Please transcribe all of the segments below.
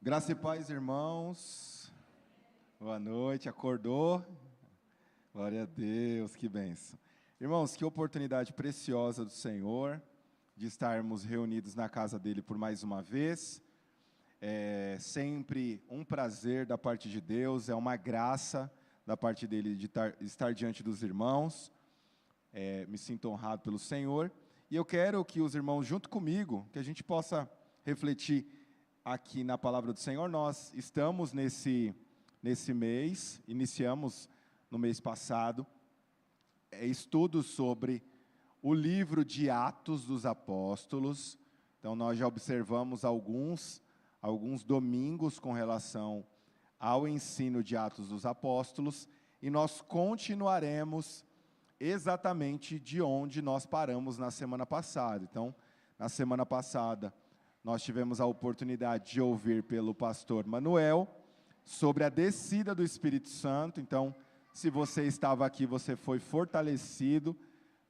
Graça e paz, irmãos. Boa noite, acordou? Glória a Deus, que bênção. Irmãos, que oportunidade preciosa do Senhor de estarmos reunidos na casa dele por mais uma vez. É sempre um prazer da parte de Deus, é uma graça da parte dele de estar diante dos irmãos. Me sinto honrado pelo Senhor. E eu quero que os irmãos, junto comigo, que a gente possa refletir aqui na palavra do Senhor. Nós estamos nesse mês, iniciamos no mês passado, estudos sobre o livro de Atos dos Apóstolos. Então nós já observamos alguns domingos com relação ao ensino de Atos dos Apóstolos, e nós continuaremos exatamente de onde nós paramos na semana passada. Então, na semana passada, nós tivemos a oportunidade de ouvir pelo pastor Manuel sobre a descida do Espírito Santo. Então, se você estava aqui, você foi fortalecido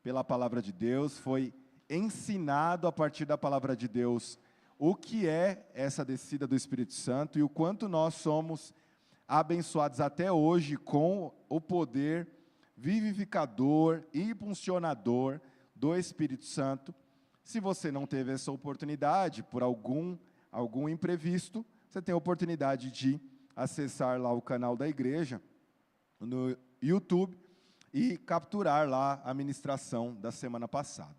pela palavra de Deus, foi ensinado a partir da palavra de Deus o que é essa descida do Espírito Santo e o quanto nós somos abençoados até hoje com o poder vivificador e impulsionador do Espírito Santo. Se você não teve essa oportunidade, por algum imprevisto, você tem a oportunidade de acessar lá o canal da igreja, no YouTube, e capturar lá a ministração da semana passada.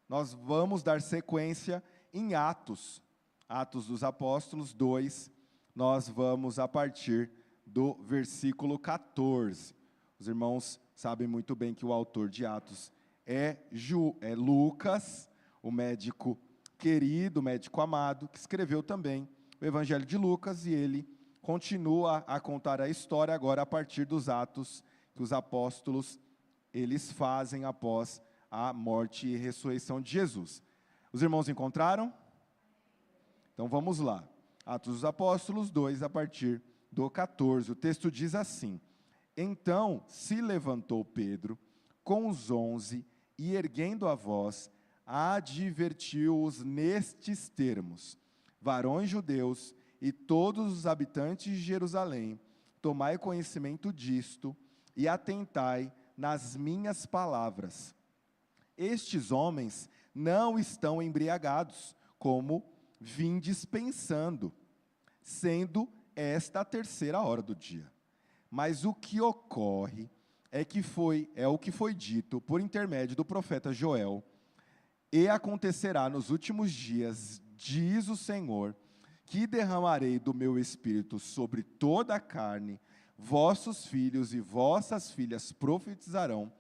Nós vamos dar sequência em Atos dos Apóstolos 2, nós vamos a partir do versículo 14. Os irmãos sabem muito bem que o autor de Atos é Lucas, o médico querido, o médico amado, que escreveu também o Evangelho de Lucas, e ele continua a contar a história agora a partir dos atos que os apóstolos eles fazem após a morte e ressurreição de Jesus. Os irmãos encontraram? Então vamos lá. Atos dos Apóstolos 2, a partir do 14. O texto diz assim: Então se levantou Pedro com os 11 e, erguendo a voz, advertiu-os nestes termos: varões judeus e todos os habitantes de Jerusalém, tomai conhecimento disto e atentai nas minhas palavras. Estes homens não estão embriagados, como vindes pensando, sendo esta a terceira hora do dia. Mas o que ocorre é o que foi dito por intermédio do profeta Joel: e acontecerá nos últimos dias, diz o Senhor, que derramarei do meu espírito sobre toda a carne, vossos filhos e vossas filhas profetizarão,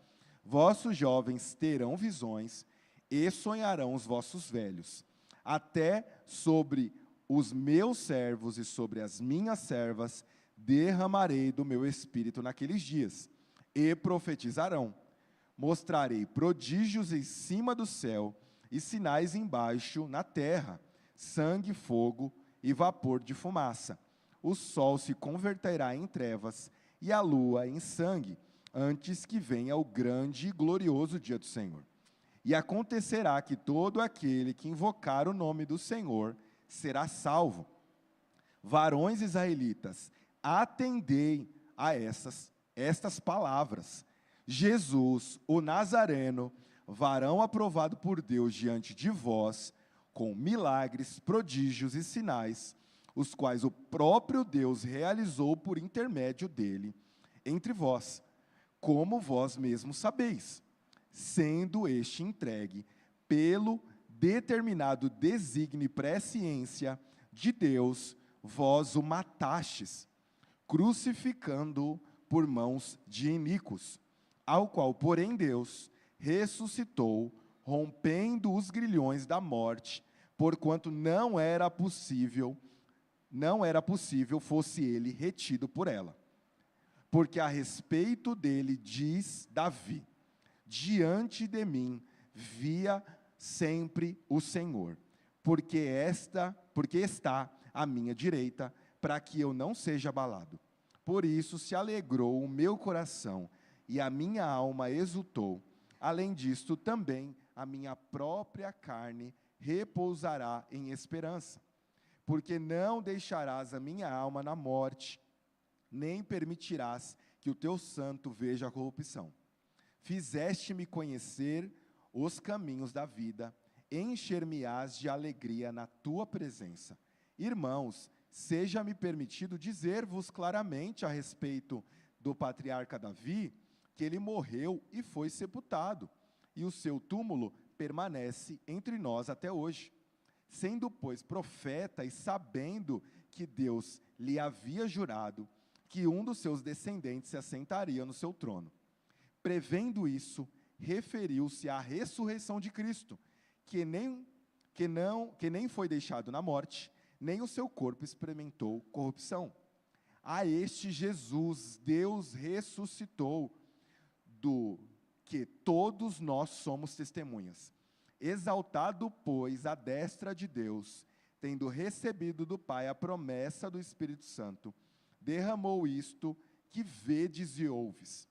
vossos jovens terão visões, e sonharão os vossos velhos. Até sobre os meus servos e sobre as minhas servas derramarei do meu espírito naqueles dias, e profetizarão. Mostrarei prodígios em cima do céu e sinais embaixo na terra, sangue, fogo e vapor de fumaça. O sol se converterá em trevas e a lua em sangue, antes que venha o grande e glorioso dia do Senhor. E acontecerá que todo aquele que invocar o nome do Senhor será salvo. Varões israelitas, atendei a estas palavras. Jesus, o Nazareno, varão aprovado por Deus diante de vós, com milagres, prodígios e sinais, os quais o próprio Deus realizou por intermédio dele entre vós, como vós mesmos sabeis, sendo este entregue pelo determinado desígnio e presciência de Deus, vós o matastes, crucificando-o por mãos de iníquos, ao qual, porém, Deus ressuscitou, rompendo os grilhões da morte, porquanto não era possível fosse ele retido por ela. Porque a respeito dele diz Davi: diante de mim via sempre o Senhor, porque está à minha direita, para que eu não seja abalado. Por isso se alegrou o meu coração, e a minha alma exultou. Além disto, também a minha própria carne repousará em esperança, porque não deixarás a minha alma na morte, nem permitirás que o teu santo veja a corrupção. Fizeste-me conhecer os caminhos da vida, encher-me-ás de alegria na tua presença. Irmãos, seja-me permitido dizer-vos claramente a respeito do patriarca Davi, que ele morreu e foi sepultado, e o seu túmulo permanece entre nós até hoje. Sendo, pois, profeta e sabendo que Deus lhe havia jurado que um dos seus descendentes se assentaria no seu trono. Prevendo isso, referiu-se à ressurreição de Cristo, que nem foi deixado na morte, nem o seu corpo experimentou corrupção. A este Jesus, Deus ressuscitou, do que todos nós somos testemunhas. Exaltado, pois, à destra de Deus, tendo recebido do Pai a promessa do Espírito Santo, derramou isto que vedes e ouves.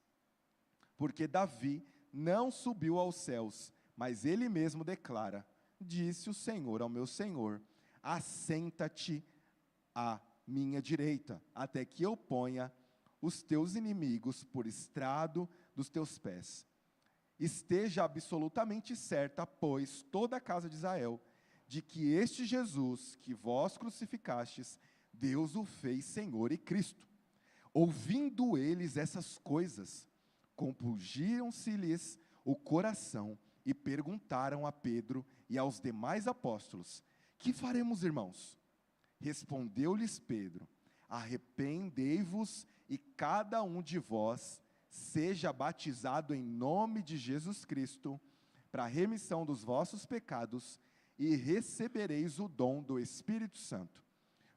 Porque Davi não subiu aos céus, mas ele mesmo declara: disse o Senhor ao meu Senhor, assenta-te à minha direita, até que eu ponha os teus inimigos por estrado dos teus pés. Esteja absolutamente certa, pois, toda a casa de Israel, de que este Jesus, que vós crucificastes, Deus o fez Senhor e Cristo. Ouvindo eles essas coisas, compungiram-se-lhes o coração e perguntaram a Pedro e aos demais apóstolos: que faremos, irmãos? Respondeu-lhes Pedro: arrependei-vos e cada um de vós seja batizado em nome de Jesus Cristo, para a remissão dos vossos pecados, e recebereis o dom do Espírito Santo.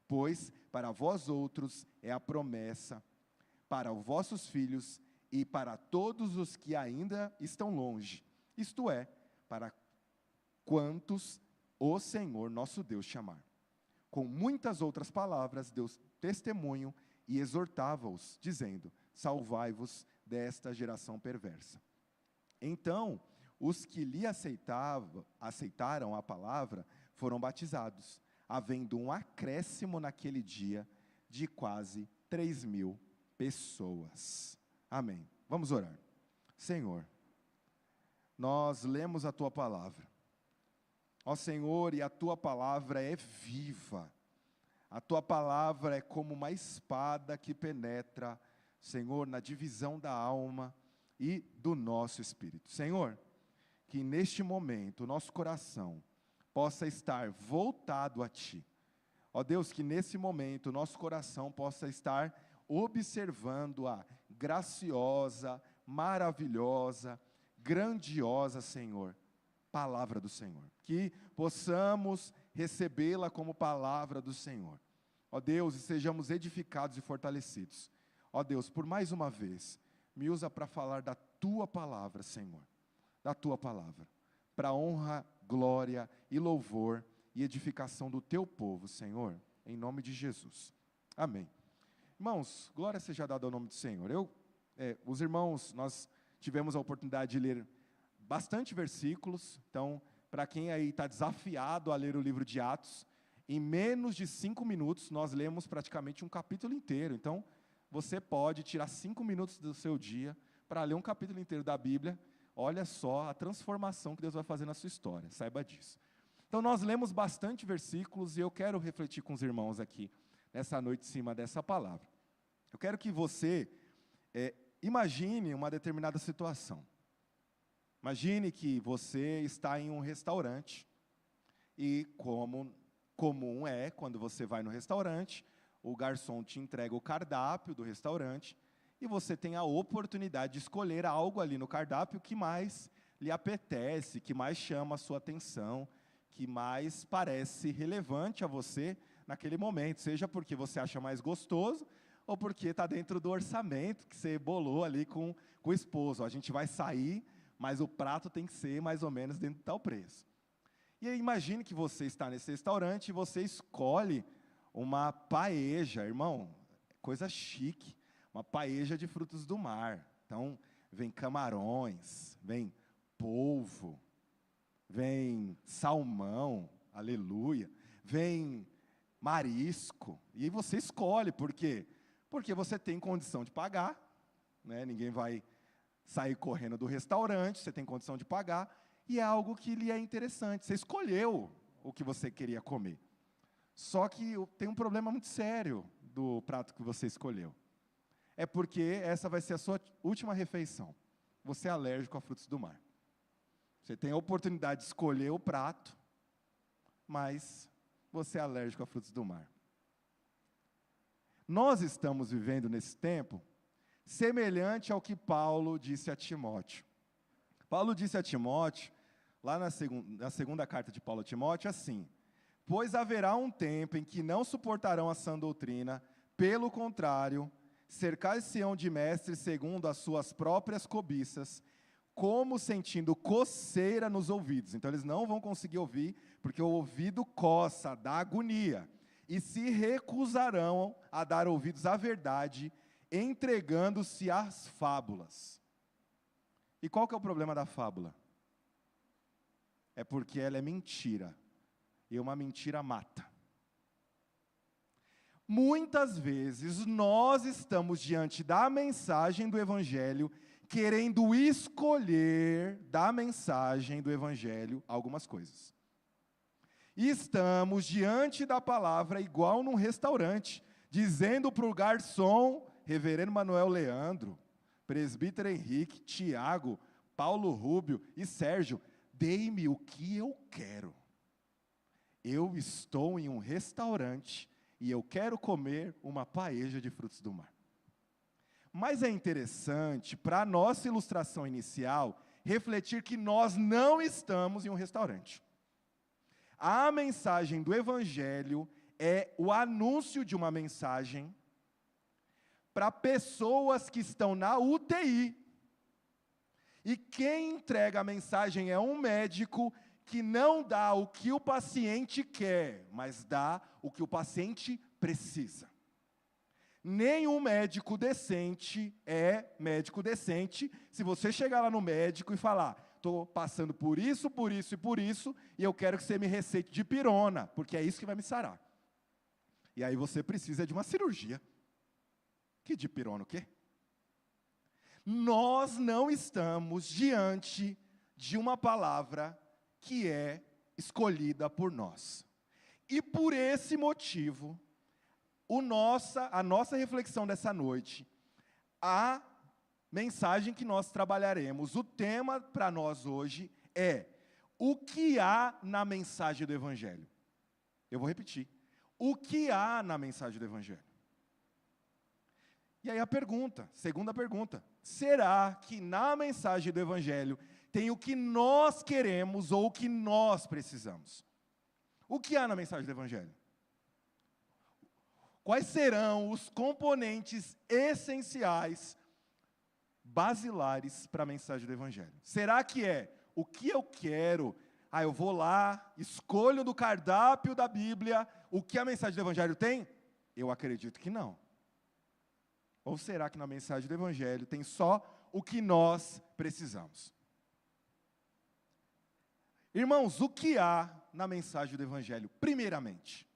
Pois para vós outros é a promessa, para os vossos filhos e para todos os que ainda estão longe, isto é, para quantos o Senhor nosso Deus chamar. Com muitas outras palavras, deu testemunho e exortava-os, dizendo: salvai-vos desta geração perversa. Então, os que lhe aceitaram a palavra foram batizados, havendo um acréscimo naquele dia de quase 3.000 pessoas. Amém. Vamos orar. Senhor, nós lemos a Tua palavra. Ó Senhor, e a Tua palavra é viva. A Tua palavra é como uma espada que penetra, Senhor, na divisão da alma e do nosso espírito. Senhor, que neste momento o nosso coração possa estar voltado a Ti. Ó Deus, que nesse momento o nosso coração possa estar observando a graciosa, maravilhosa, grandiosa, Senhor, palavra do Senhor. Que possamos recebê-la como palavra do Senhor. Ó Deus, e sejamos edificados e fortalecidos. Ó Deus, por mais uma vez, me usa para falar da Tua palavra, Senhor. Da Tua palavra. Para honra, glória e louvor e edificação do Teu povo, Senhor. Em nome de Jesus. Amém. Irmãos, glória seja dada ao nome do Senhor. Os irmãos, nós tivemos a oportunidade de ler bastante versículos. Então, para quem aí está desafiado a ler o livro de Atos, em menos de 5 minutos, nós lemos praticamente um capítulo inteiro. Então, você pode tirar 5 minutos do seu dia para ler um capítulo inteiro da Bíblia. Olha só a transformação que Deus vai fazer na sua história, saiba disso. Então nós lemos bastante versículos e eu quero refletir com os irmãos aqui, nessa noite, em cima dessa palavra. Eu quero que você imagine uma determinada situação. Imagine que você está em um restaurante e, como comum é, quando você vai no restaurante, o garçom te entrega o cardápio do restaurante e você tem a oportunidade de escolher algo ali no cardápio que mais lhe apetece, que mais chama a sua atenção, que mais parece relevante a você naquele momento, seja porque você acha mais gostoso ou porque está dentro do orçamento que você bolou ali com o esposo. A gente vai sair, mas o prato tem que ser mais ou menos dentro de tal preço. E aí, imagine que você está nesse restaurante e você escolhe uma paeja, irmão, coisa chique, uma paeja de frutos do mar. Então, vem camarões, vem polvo, vem salmão, aleluia, vem marisco. E aí você escolhe, por quê? Porque você tem condição de pagar, né? Ninguém vai sair correndo do restaurante, você tem condição de pagar, e é algo que lhe é interessante. Você escolheu o que você queria comer. Só que tem um problema muito sério do prato que você escolheu. É porque essa vai ser a sua última refeição. Você é alérgico a frutos do mar. Você tem a oportunidade de escolher o prato, mas você é alérgico a frutos do mar. Nós estamos vivendo nesse tempo semelhante ao que Paulo disse a Timóteo. Paulo disse a Timóteo, lá na segunda carta de Paulo a Timóteo, assim: pois haverá um tempo em que não suportarão a sã doutrina, pelo contrário, cercar-se-ão de mestres segundo as suas próprias cobiças, como sentindo coceira nos ouvidos. Então eles não vão conseguir ouvir, porque o ouvido coça, dá agonia. E se recusarão a dar ouvidos à verdade, entregando-se às fábulas. E qual que é o problema da fábula? É porque ela é mentira. E uma mentira mata. Muitas vezes nós estamos diante da mensagem do Evangelho, querendo escolher da mensagem do Evangelho algumas coisas. E estamos diante da palavra igual num restaurante, dizendo para o garçom, reverendo Manuel Leandro, presbítero Henrique, Tiago, Paulo Rúbio e Sérgio: dei-me o que eu quero. Eu estou em um restaurante e eu quero comer uma paella de frutos do mar. Mas é interessante, para a nossa ilustração inicial, refletir que nós não estamos em um restaurante. A mensagem do Evangelho é o anúncio de uma mensagem para pessoas que estão na UTI. E quem entrega a mensagem é um médico que não dá o que o paciente quer, mas dá o que o paciente precisa. Nenhum médico decente é médico decente se você chegar lá no médico e falar: estou passando por isso, por isso e por isso, e eu quero que você me receite dipirona, porque é isso que vai me sarar. E aí você precisa de uma cirurgia. Que dipirona o quê? Nós não estamos diante de uma palavra que é escolhida por nós. E por esse motivo, a nossa reflexão dessa noite, a mensagem que nós trabalharemos, o tema para nós hoje é: o que há na mensagem do Evangelho? Eu vou repetir. O que há na mensagem do Evangelho? E aí segunda pergunta: será que na mensagem do Evangelho tem o que nós queremos ou o que nós precisamos? O que há na mensagem do Evangelho? Quais serão os componentes essenciais, basilares para a mensagem do Evangelho? Será que é o que eu quero? Eu vou lá, escolho do cardápio da Bíblia o que a mensagem do Evangelho tem? Eu acredito que não. Ou será que na mensagem do Evangelho tem só o que nós precisamos? Irmãos, o que há na mensagem do Evangelho? Primeiramente,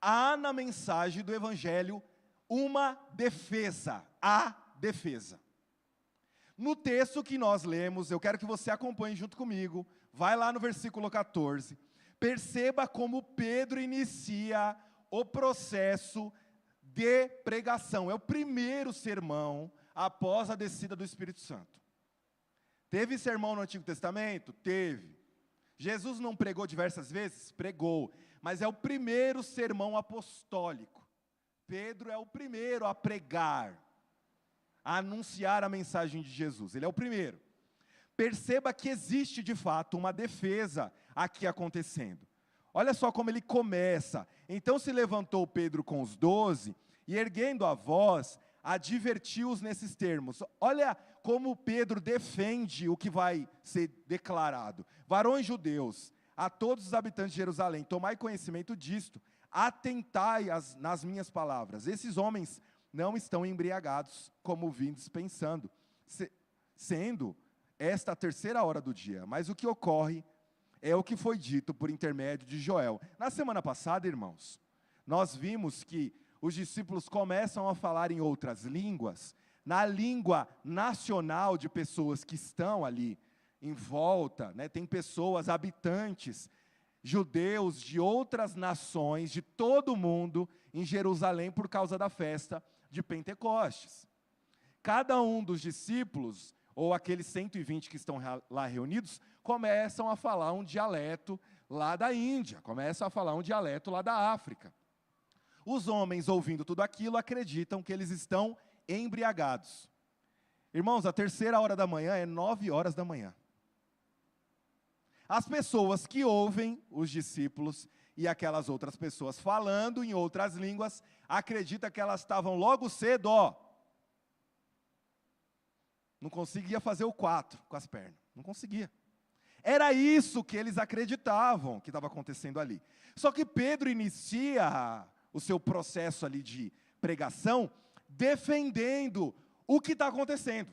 há na mensagem do Evangelho uma defesa, a defesa. No texto que nós lemos, eu quero que você acompanhe junto comigo, vai lá no versículo 14, perceba como Pedro inicia o processo de pregação. É o primeiro sermão após a descida do Espírito Santo. Teve sermão no Antigo Testamento? Teve. Jesus não pregou diversas vezes? Pregou. Mas é o primeiro sermão apostólico. Pedro é o primeiro a pregar, a anunciar a mensagem de Jesus. Ele é o primeiro. Perceba que existe, de fato, uma defesa aqui acontecendo. Olha só como ele começa. Então se levantou Pedro com os 12, e erguendo a voz, advertiu-os nesses termos. Olha como Pedro defende o que vai ser declarado. Varões judeus, a todos os habitantes de Jerusalém, tomai conhecimento disto, atentai nas minhas palavras. Esses homens não estão embriagados, como vindes pensando, sendo esta a terceira hora do dia. Mas o que ocorre é o que foi dito por intermédio de Joel. Na semana passada, irmãos, nós vimos que os discípulos começam a falar em outras línguas, na língua nacional de pessoas que estão ali em volta, né? Tem pessoas, habitantes, judeus de outras nações, de todo o mundo, em Jerusalém por causa da festa de Pentecostes. Cada um dos discípulos, ou aqueles 120 que estão lá reunidos, começam a falar um dialeto lá da Índia, começam a falar um dialeto lá da África. Os homens, ouvindo tudo aquilo, acreditam que eles estão embriagados. Irmãos, a terceira hora da manhã é 9 horas da manhã. As pessoas que ouvem os discípulos e aquelas outras pessoas falando em outras línguas, acreditam que elas estavam logo cedo, não conseguia fazer o 4 com as pernas, não conseguia. Era isso que eles acreditavam que estava acontecendo ali. Só que Pedro inicia o seu processo ali de pregação, defendendo o que está acontecendo.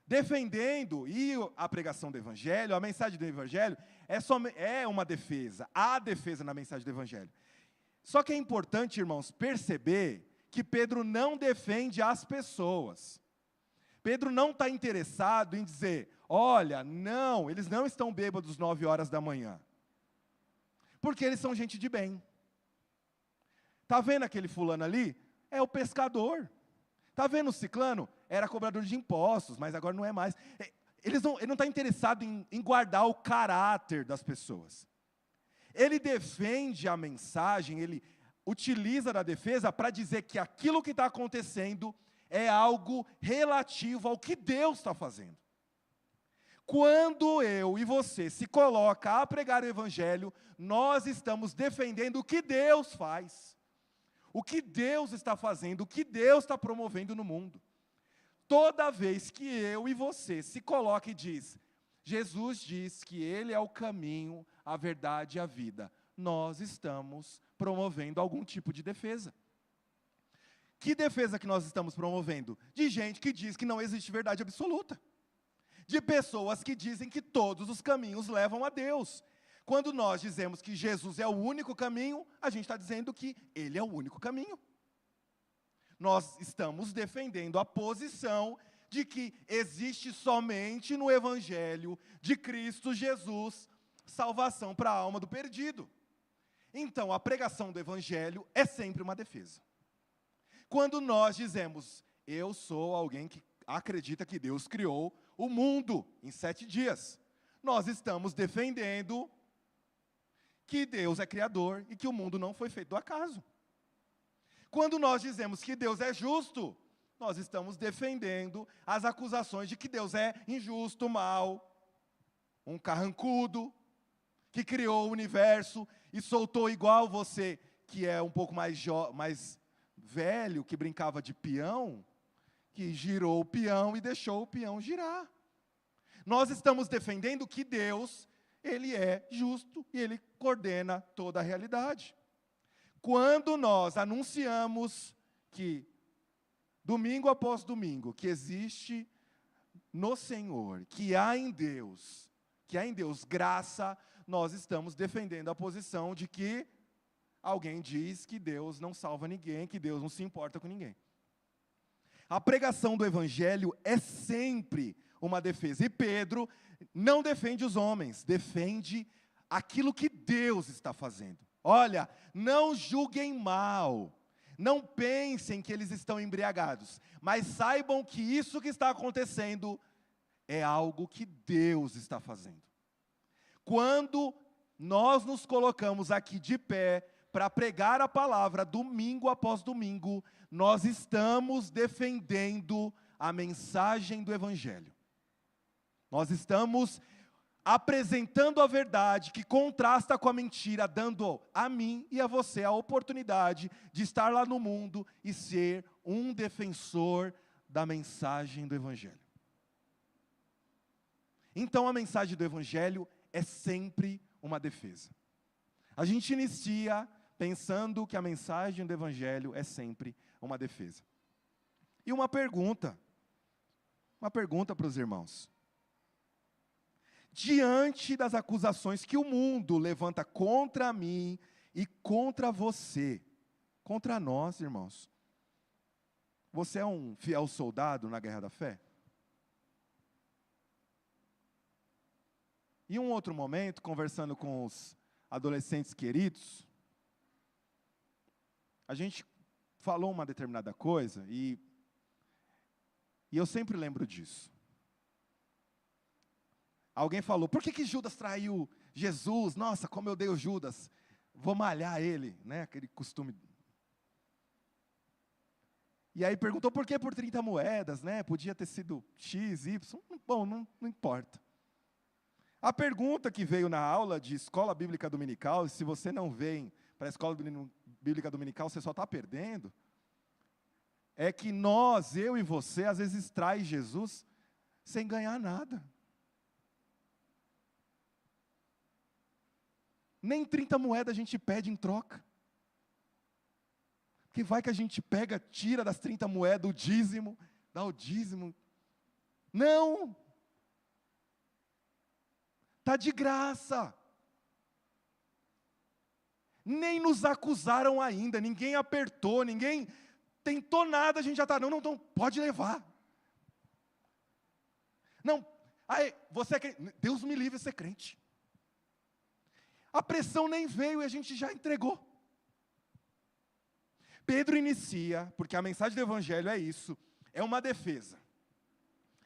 Defendendo, e a pregação do Evangelho, a mensagem do Evangelho, é uma defesa, há defesa na mensagem do Evangelho. Só que é importante, irmãos, perceber que Pedro não defende as pessoas. Pedro não está interessado em dizer, olha, não, eles não estão bêbados 9 horas da manhã. Porque eles são gente de bem. Está vendo aquele fulano ali? É o pescador. Está vendo o ciclano? Era cobrador de impostos, mas agora não é mais. Ele não está interessado em guardar o caráter das pessoas. Ele defende a mensagem, ele utiliza da defesa para dizer que aquilo que está acontecendo é algo relativo ao que Deus está fazendo. Quando eu e você se coloca a pregar o Evangelho, nós estamos defendendo o que Deus faz. O que Deus está fazendo, o que Deus está promovendo no mundo. Toda vez que eu e você se coloca e diz, Jesus diz que Ele é o caminho, a verdade e a vida, nós estamos promovendo algum tipo de defesa. Que defesa que nós estamos promovendo? De gente que diz que não existe verdade absoluta. De pessoas que dizem que todos os caminhos levam a Deus. Quando nós dizemos que Jesus é o único caminho, a gente está dizendo que Ele é o único caminho. Nós estamos defendendo a posição de que existe somente no Evangelho de Cristo Jesus salvação para a alma do perdido. Então, a pregação do Evangelho é sempre uma defesa. Quando nós dizemos, eu sou alguém que acredita que Deus criou o mundo em 7 dias, nós estamos defendendo que Deus é criador e que o mundo não foi feito do acaso. Quando nós dizemos que Deus é justo, nós estamos defendendo as acusações de que Deus é injusto, mau, um carrancudo, que criou o universo e soltou igual você, que é um pouco mais velho, que brincava de peão, que girou o peão e deixou o peão girar. Nós estamos defendendo que Deus, Ele é justo e Ele coordena toda a realidade. Quando nós anunciamos que, domingo após domingo, que existe no Senhor, que há em Deus graça, nós estamos defendendo a posição de que alguém diz que Deus não salva ninguém, que Deus não se importa com ninguém. A pregação do Evangelho é sempre uma defesa. E Pedro não defende os homens, defende aquilo que Deus está fazendo. Olha, não julguem mal, não pensem que eles estão embriagados, mas saibam que isso que está acontecendo é algo que Deus está fazendo. Quando nós nos colocamos aqui de pé para pregar a palavra domingo após domingo, nós estamos defendendo a mensagem do Evangelho. Nós estamos apresentando a verdade que contrasta com a mentira, dando a mim e a você a oportunidade de estar lá no mundo e ser um defensor da mensagem do Evangelho. Então a mensagem do Evangelho é sempre uma defesa. A gente inicia pensando que a mensagem do Evangelho é sempre uma defesa. E uma pergunta para os irmãos. diante das acusações que o mundo levanta contra mim e contra você, contra nós, irmãos. Você é um fiel soldado na guerra da fé? Em um outro momento, conversando com os adolescentes queridos, a gente falou uma determinada coisa e eu sempre lembro disso. Alguém falou, por que Judas traiu Jesus? Nossa, como eu odeio Judas. Vou malhar ele, né? Aquele costume. E aí perguntou por que por 30 moedas, né? Podia ter sido X, Y. Bom, não importa. A pergunta que veio na aula de escola bíblica dominical, e se você não vem para a escola bíblica dominical, você só está perdendo, é que nós, eu e você, às vezes trai Jesus sem ganhar nada. Nem 30 moedas a gente pede em troca. Porque vai que a gente pega, tira das 30 moedas o dízimo, dá o dízimo. Não! Está de graça. Nem nos acusaram ainda, ninguém apertou, ninguém tentou nada, a gente já está, não, pode levar. Não, aí, você é crente, Deus me livre de ser crente. A pressão nem veio e a gente já entregou. Pedro inicia, porque a mensagem do Evangelho é isso, é uma defesa.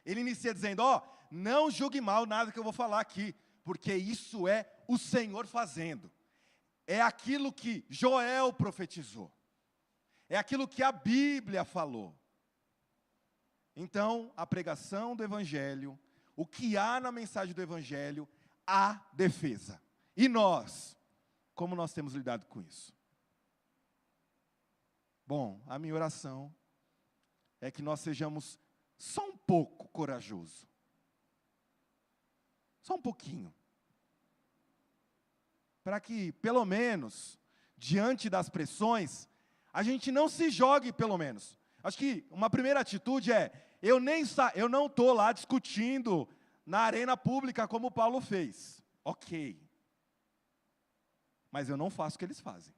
Ele inicia dizendo, não julgue mal nada que eu vou falar aqui, porque isso é o Senhor fazendo. É aquilo que Joel profetizou. É aquilo que a Bíblia falou. Então, a pregação do Evangelho, o que há na mensagem do Evangelho, há defesa. E nós, como nós temos lidado com isso? Bom, a minha oração é que nós sejamos só um pouco corajosos. Só um pouquinho. Para que, pelo menos, diante das pressões, a gente não se jogue, pelo menos. Acho que uma primeira atitude é, eu não estou lá discutindo na arena pública como Paulo fez. Ok. Mas eu não faço o que eles fazem.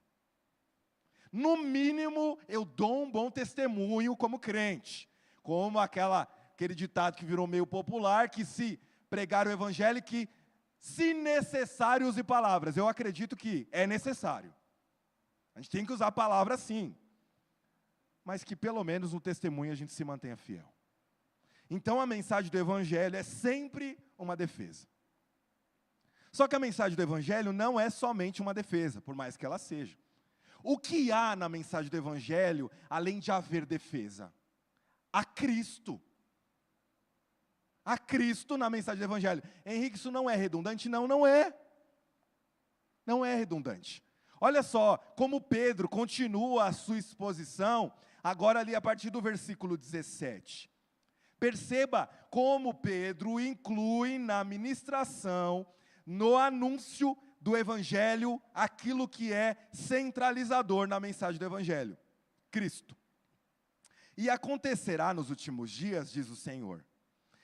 No mínimo, eu dou um bom testemunho como crente. Como aquele ditado que virou meio popular, que se pregar o evangelho, que se necessário use palavras. Eu acredito que é necessário. A gente tem que usar palavras sim. Mas que pelo menos no testemunho a gente se mantenha fiel. Então a mensagem do evangelho é sempre uma defesa. Só que a mensagem do Evangelho não é somente uma defesa, por mais que ela seja. O que há na mensagem do Evangelho, além de haver defesa? A Cristo. A Cristo na mensagem do Evangelho. Henrique, isso não é redundante? Não, não é. Não é redundante. Olha só, como Pedro continua a sua exposição, agora ali a partir do versículo 17. Perceba como Pedro inclui na ministração, no anúncio do Evangelho, aquilo que é centralizador na mensagem do Evangelho: Cristo. E acontecerá nos últimos dias, diz o Senhor,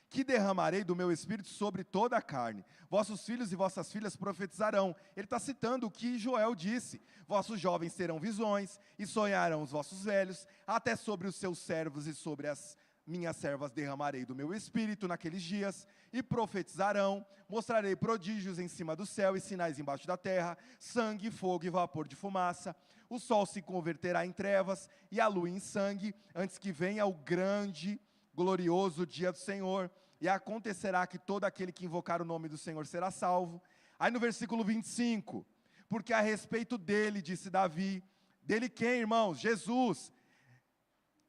que derramarei do meu Espírito sobre toda a carne. Vossos filhos e vossas filhas profetizarão. Ele está citando o que Joel disse. Vossos jovens terão visões, e sonharão os vossos velhos, até sobre os seus servos e sobre as minhas servas derramarei do meu Espírito naqueles dias, e profetizarão, mostrarei prodígios em cima do céu e sinais embaixo da terra, sangue, fogo e vapor de fumaça. O sol se converterá em trevas e a lua em sangue, antes que venha o grande, glorioso dia do Senhor. E acontecerá que todo aquele que invocar o nome do Senhor será salvo. Aí no versículo 25, porque a respeito dele, disse Davi, dele quem, irmãos? Jesus.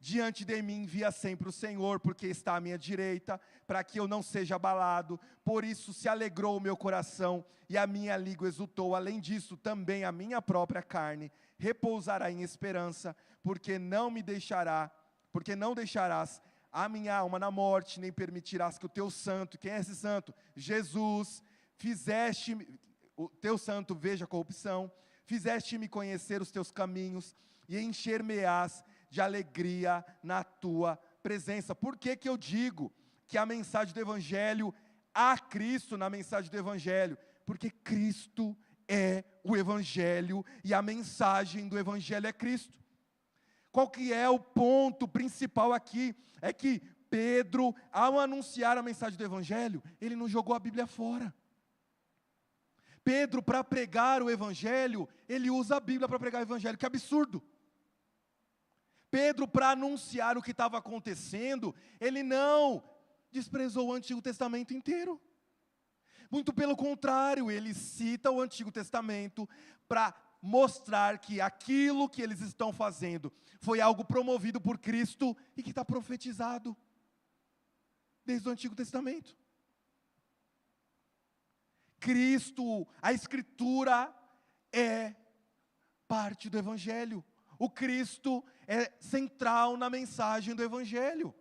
Diante de mim via sempre o Senhor, porque está à minha direita, para que eu não seja abalado. Por isso se alegrou o meu coração, e a minha língua exultou. Além disso, também a minha própria carne repousará em esperança, porque não deixarás a minha alma na morte, nem permitirás que o teu santo, quem é esse santo? Jesus, o teu santo veja a corrupção, fizeste-me conhecer os teus caminhos, e encher-me-ás de alegria na tua presença. Por que eu digo que a mensagem do Evangelho a Cristo na mensagem do Evangelho, porque Cristo é o Evangelho e a mensagem do Evangelho é Cristo. Qual que é o ponto principal aqui? É que Pedro, ao anunciar a mensagem do Evangelho, ele não jogou a Bíblia fora. Pedro, para pregar o Evangelho, ele usa a Bíblia para pregar o Evangelho, que absurdo. Pedro, para anunciar o que estava acontecendo, ele não desprezou o Antigo Testamento inteiro. Muito pelo contrário, ele cita o Antigo Testamento para mostrar que aquilo que eles estão fazendo foi algo promovido por Cristo e que está profetizado desde o Antigo Testamento. Cristo, a Escritura é parte do Evangelho. O Cristo é central na mensagem do Evangelho.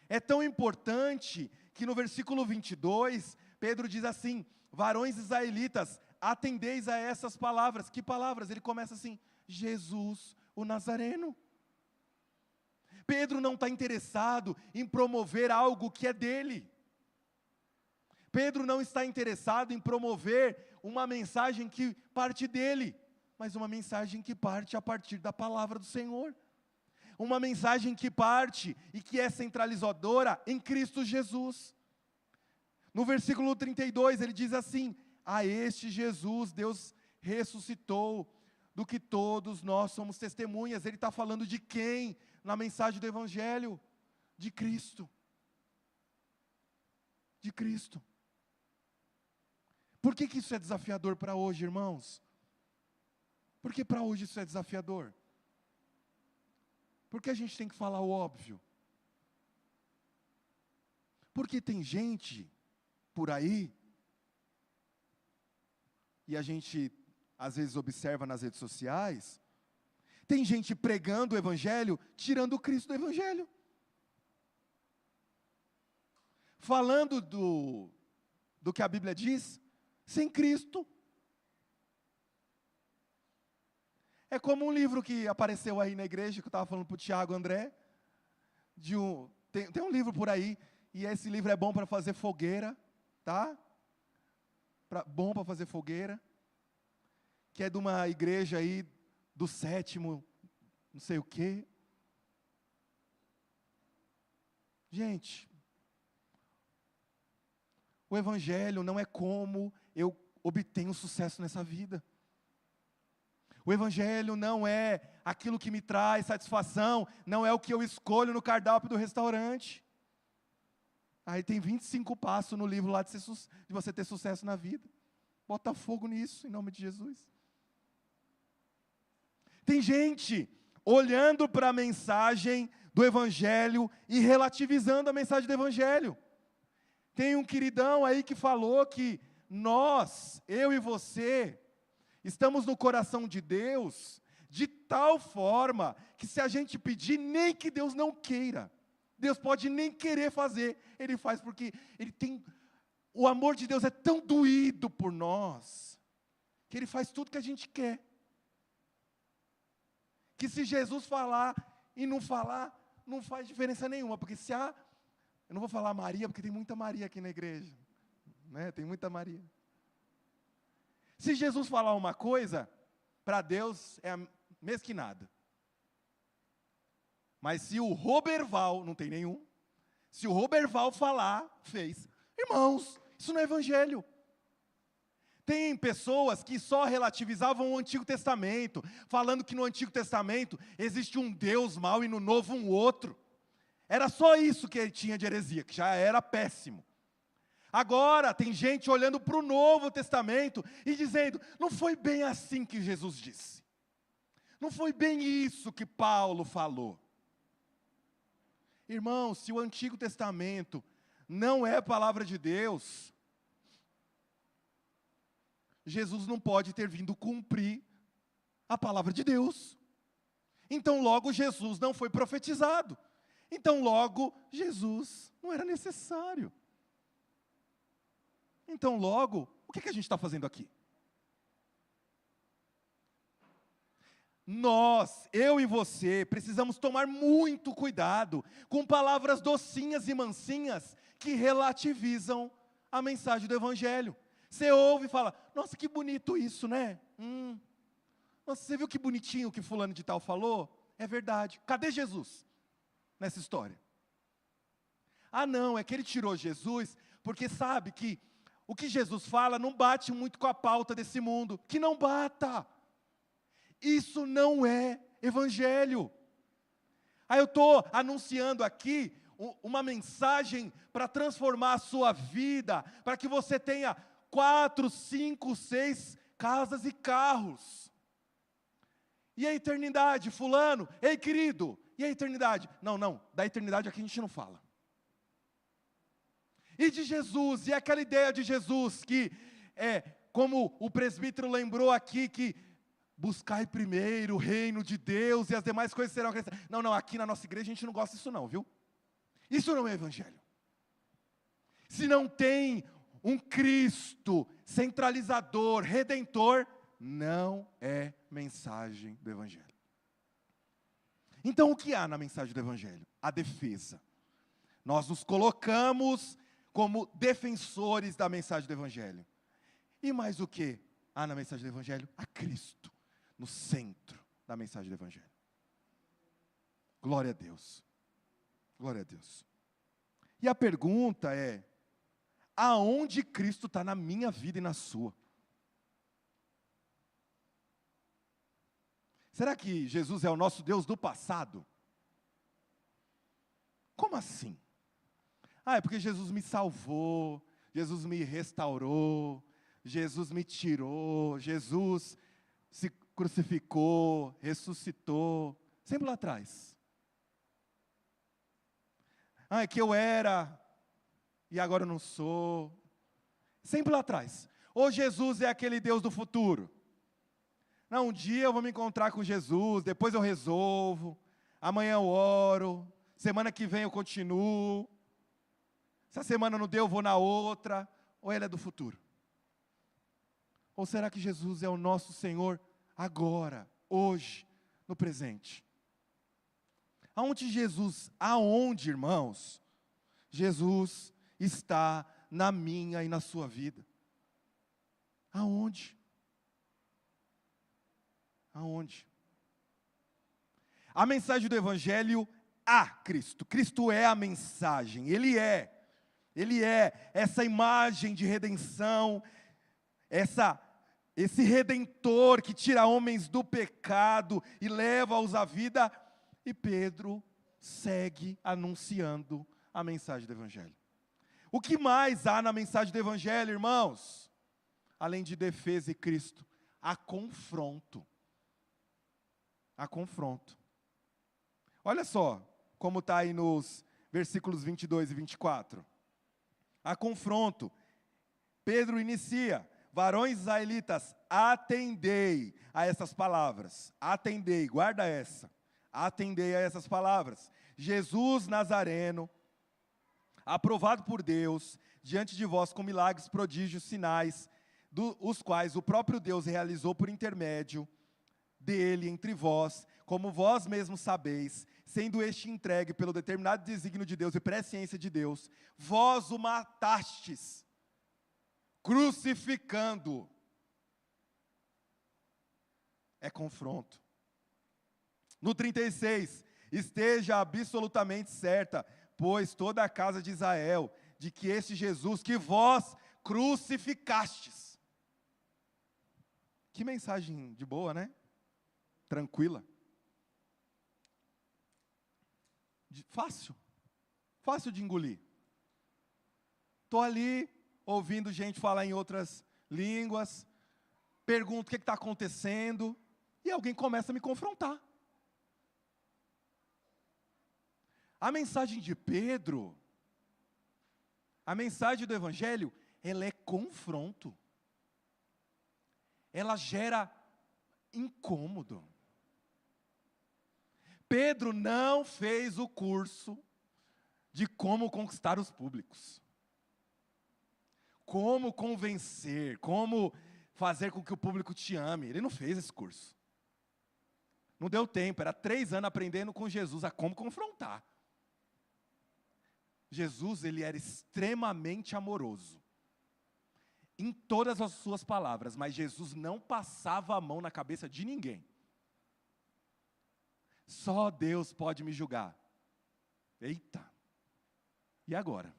É tão importante que no versículo 22, Pedro diz assim: varões israelitas, atendeis a essas palavras. Que palavras? Ele começa assim: Jesus, o Nazareno. Pedro não está interessado em promover algo que é dele. Pedro não está interessado em promover uma mensagem que parte dele, mas uma mensagem que parte a partir da palavra do Senhor. Uma mensagem que parte e que é centralizadora em Cristo Jesus. No versículo 32 ele diz assim: a este Jesus Deus ressuscitou, do que todos nós somos testemunhas. Ele está falando de quem na mensagem do Evangelho? De Cristo. De Cristo. Por que isso é desafiador para hoje, irmãos? Por que para hoje isso é desafiador? Porque a gente tem que falar o óbvio. Porque tem gente por aí, e a gente às vezes observa nas redes sociais, tem gente pregando o Evangelho, tirando o Cristo do Evangelho. Falando do que a Bíblia diz, sem Cristo. É como um livro que apareceu aí na igreja, que eu estava falando para o Tiago André, tem um livro por aí, e esse livro é bom para fazer fogueira, tá? Bom para fazer fogueira, que é de uma igreja aí, do 7º, não sei o quê. Gente, o Evangelho não é como eu obtenho sucesso nessa vida. O Evangelho não é aquilo que me traz satisfação, não é o que eu escolho no cardápio do restaurante. Aí tem 25 passos no livro lá de você ter sucesso na vida. Bota fogo nisso, em nome de Jesus. Tem gente olhando para a mensagem do Evangelho e relativizando a mensagem do Evangelho. Tem um queridão aí que falou que eu e você, estamos no coração de Deus de tal forma que se a gente pedir, nem que Deus não queira, Deus pode nem querer fazer, Ele faz porque o amor de Deus é tão doído por nós, que Ele faz tudo que a gente quer. Que se Jesus falar e não falar, não faz diferença nenhuma, porque eu não vou falar Maria, porque tem muita Maria aqui na igreja, né? Tem muita Maria. Se Jesus falar uma coisa, para Deus é mesquinada. Mas se o Roberval, não tem nenhum, se o Roberval falar, fez. Irmãos, isso não é evangelho. Tem pessoas que só relativizavam o Antigo Testamento, falando que no Antigo Testamento existe um Deus mau e no Novo um outro. Era só isso que ele tinha de heresia, que já era péssimo. Agora tem gente olhando para o Novo Testamento e dizendo, não foi bem assim que Jesus disse. Não foi bem isso que Paulo falou. Irmãos, se o Antigo Testamento não é a palavra de Deus, Jesus não pode ter vindo cumprir a palavra de Deus. Então logo Jesus não foi profetizado. Então logo Jesus não era necessário. Então logo, o que a gente está fazendo aqui? Nós, eu e você, precisamos tomar muito cuidado com palavras docinhas e mansinhas que relativizam a mensagem do Evangelho. Você ouve e fala, nossa, que bonito isso, né? Nossa, você viu que bonitinho o que fulano de tal falou? É verdade. Cadê Jesus nessa história? Ah, não, é que ele tirou Jesus porque sabe que o que Jesus fala não bate muito com a pauta desse mundo. Que não bata. Isso não é Evangelho. Aí eu estou anunciando aqui uma mensagem para transformar a sua vida, para que você tenha 4, 5, 6 casas e carros. E a eternidade, fulano? Ei, querido, e a eternidade? Não, da eternidade aqui a gente não fala. E de Jesus, e aquela ideia de Jesus que, como o presbítero lembrou aqui, que buscai primeiro o reino de Deus e as demais coisas serão acrescentadas. Não, aqui na nossa igreja a gente não gosta disso não, viu? Isso não é Evangelho. Se não tem um Cristo centralizador, redentor, não é mensagem do Evangelho. Então o que há na mensagem do Evangelho? A defesa. Nós nos colocamos como defensores da mensagem do Evangelho. E mais o que há na mensagem do Evangelho? A Cristo, no centro da mensagem do Evangelho. Glória a Deus. Glória a Deus. E a pergunta é, aonde Cristo está na minha vida e na sua? Será que Jesus é o nosso Deus do passado? Como assim? É porque Jesus me salvou, Jesus me restaurou, Jesus me tirou, Jesus se crucificou, ressuscitou, sempre lá atrás. É que eu era, e agora eu não sou, sempre lá atrás. Ou Jesus é aquele Deus do futuro. Não, um dia eu vou me encontrar com Jesus, depois eu resolvo, amanhã eu oro, semana que vem eu continuo, se a semana não deu eu vou na outra, ou ele é do futuro? Ou será que Jesus é o nosso Senhor agora, hoje, no presente? Aonde, irmãos, Jesus está na minha e na sua vida? Aonde? Aonde? A mensagem do Evangelho a Cristo. Cristo é a mensagem, Ele é essa imagem de redenção, esse Redentor que tira homens do pecado e leva-os à vida, e Pedro segue anunciando a mensagem do Evangelho. O que mais há na mensagem do Evangelho, irmãos? Além de defesa e Cristo, há confronto. Há confronto. Olha só como está aí nos versículos 22 e 24. Há confronto. Pedro inicia: varões israelitas, atendei a essas palavras. Atendei, guarda essa. Atendei a essas palavras. Jesus Nazareno, aprovado por Deus, diante de vós com milagres, prodígios, sinais, os quais o próprio Deus realizou por intermédio dele entre vós, como vós mesmos sabeis, sendo este entregue pelo determinado desígnio de Deus e presciência de Deus, vós o matastes, crucificando. É confronto. No 36, esteja absolutamente certa, pois toda a casa de Israel, de que este Jesus que vós crucificastes. Que mensagem de boa, né? Tranquila. Fácil de engolir. Estou ali, ouvindo gente falar em outras línguas, pergunto o que está acontecendo, e alguém começa a me confrontar. A mensagem de Pedro, a mensagem do Evangelho, ela é confronto. Ela gera incômodo. Pedro não fez o curso de como conquistar os públicos. Como convencer, como fazer com que o público te ame. Ele não fez esse curso. Não deu tempo, era 3 anos aprendendo com Jesus a como confrontar. Jesus, ele era extremamente amoroso, em todas as suas palavras, mas Jesus não passava a mão na cabeça de ninguém. Só Deus pode me julgar. Eita, e agora?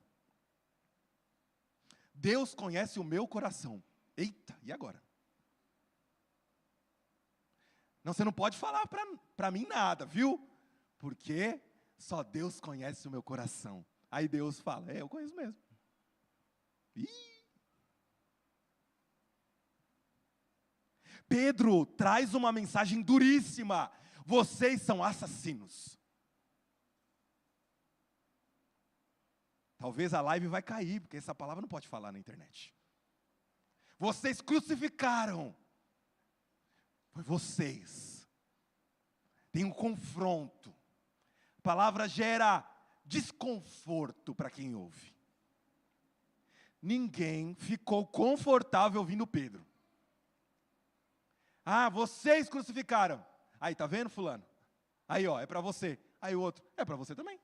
Deus conhece o meu coração. Eita, e agora? Não, você não pode falar para mim nada, viu? Porque só Deus conhece o meu coração. Aí Deus fala, eu conheço mesmo. Ih! Pedro traz uma mensagem duríssima. Vocês são assassinos. Talvez a live vai cair, porque essa palavra não pode falar na internet. Vocês crucificaram. Foi vocês. Tem um confronto. A palavra gera desconforto para quem ouve. Ninguém ficou confortável ouvindo Pedro. Ah, vocês crucificaram. Aí, tá vendo, fulano? Aí, ó, é para você. Aí o outro, é para você também.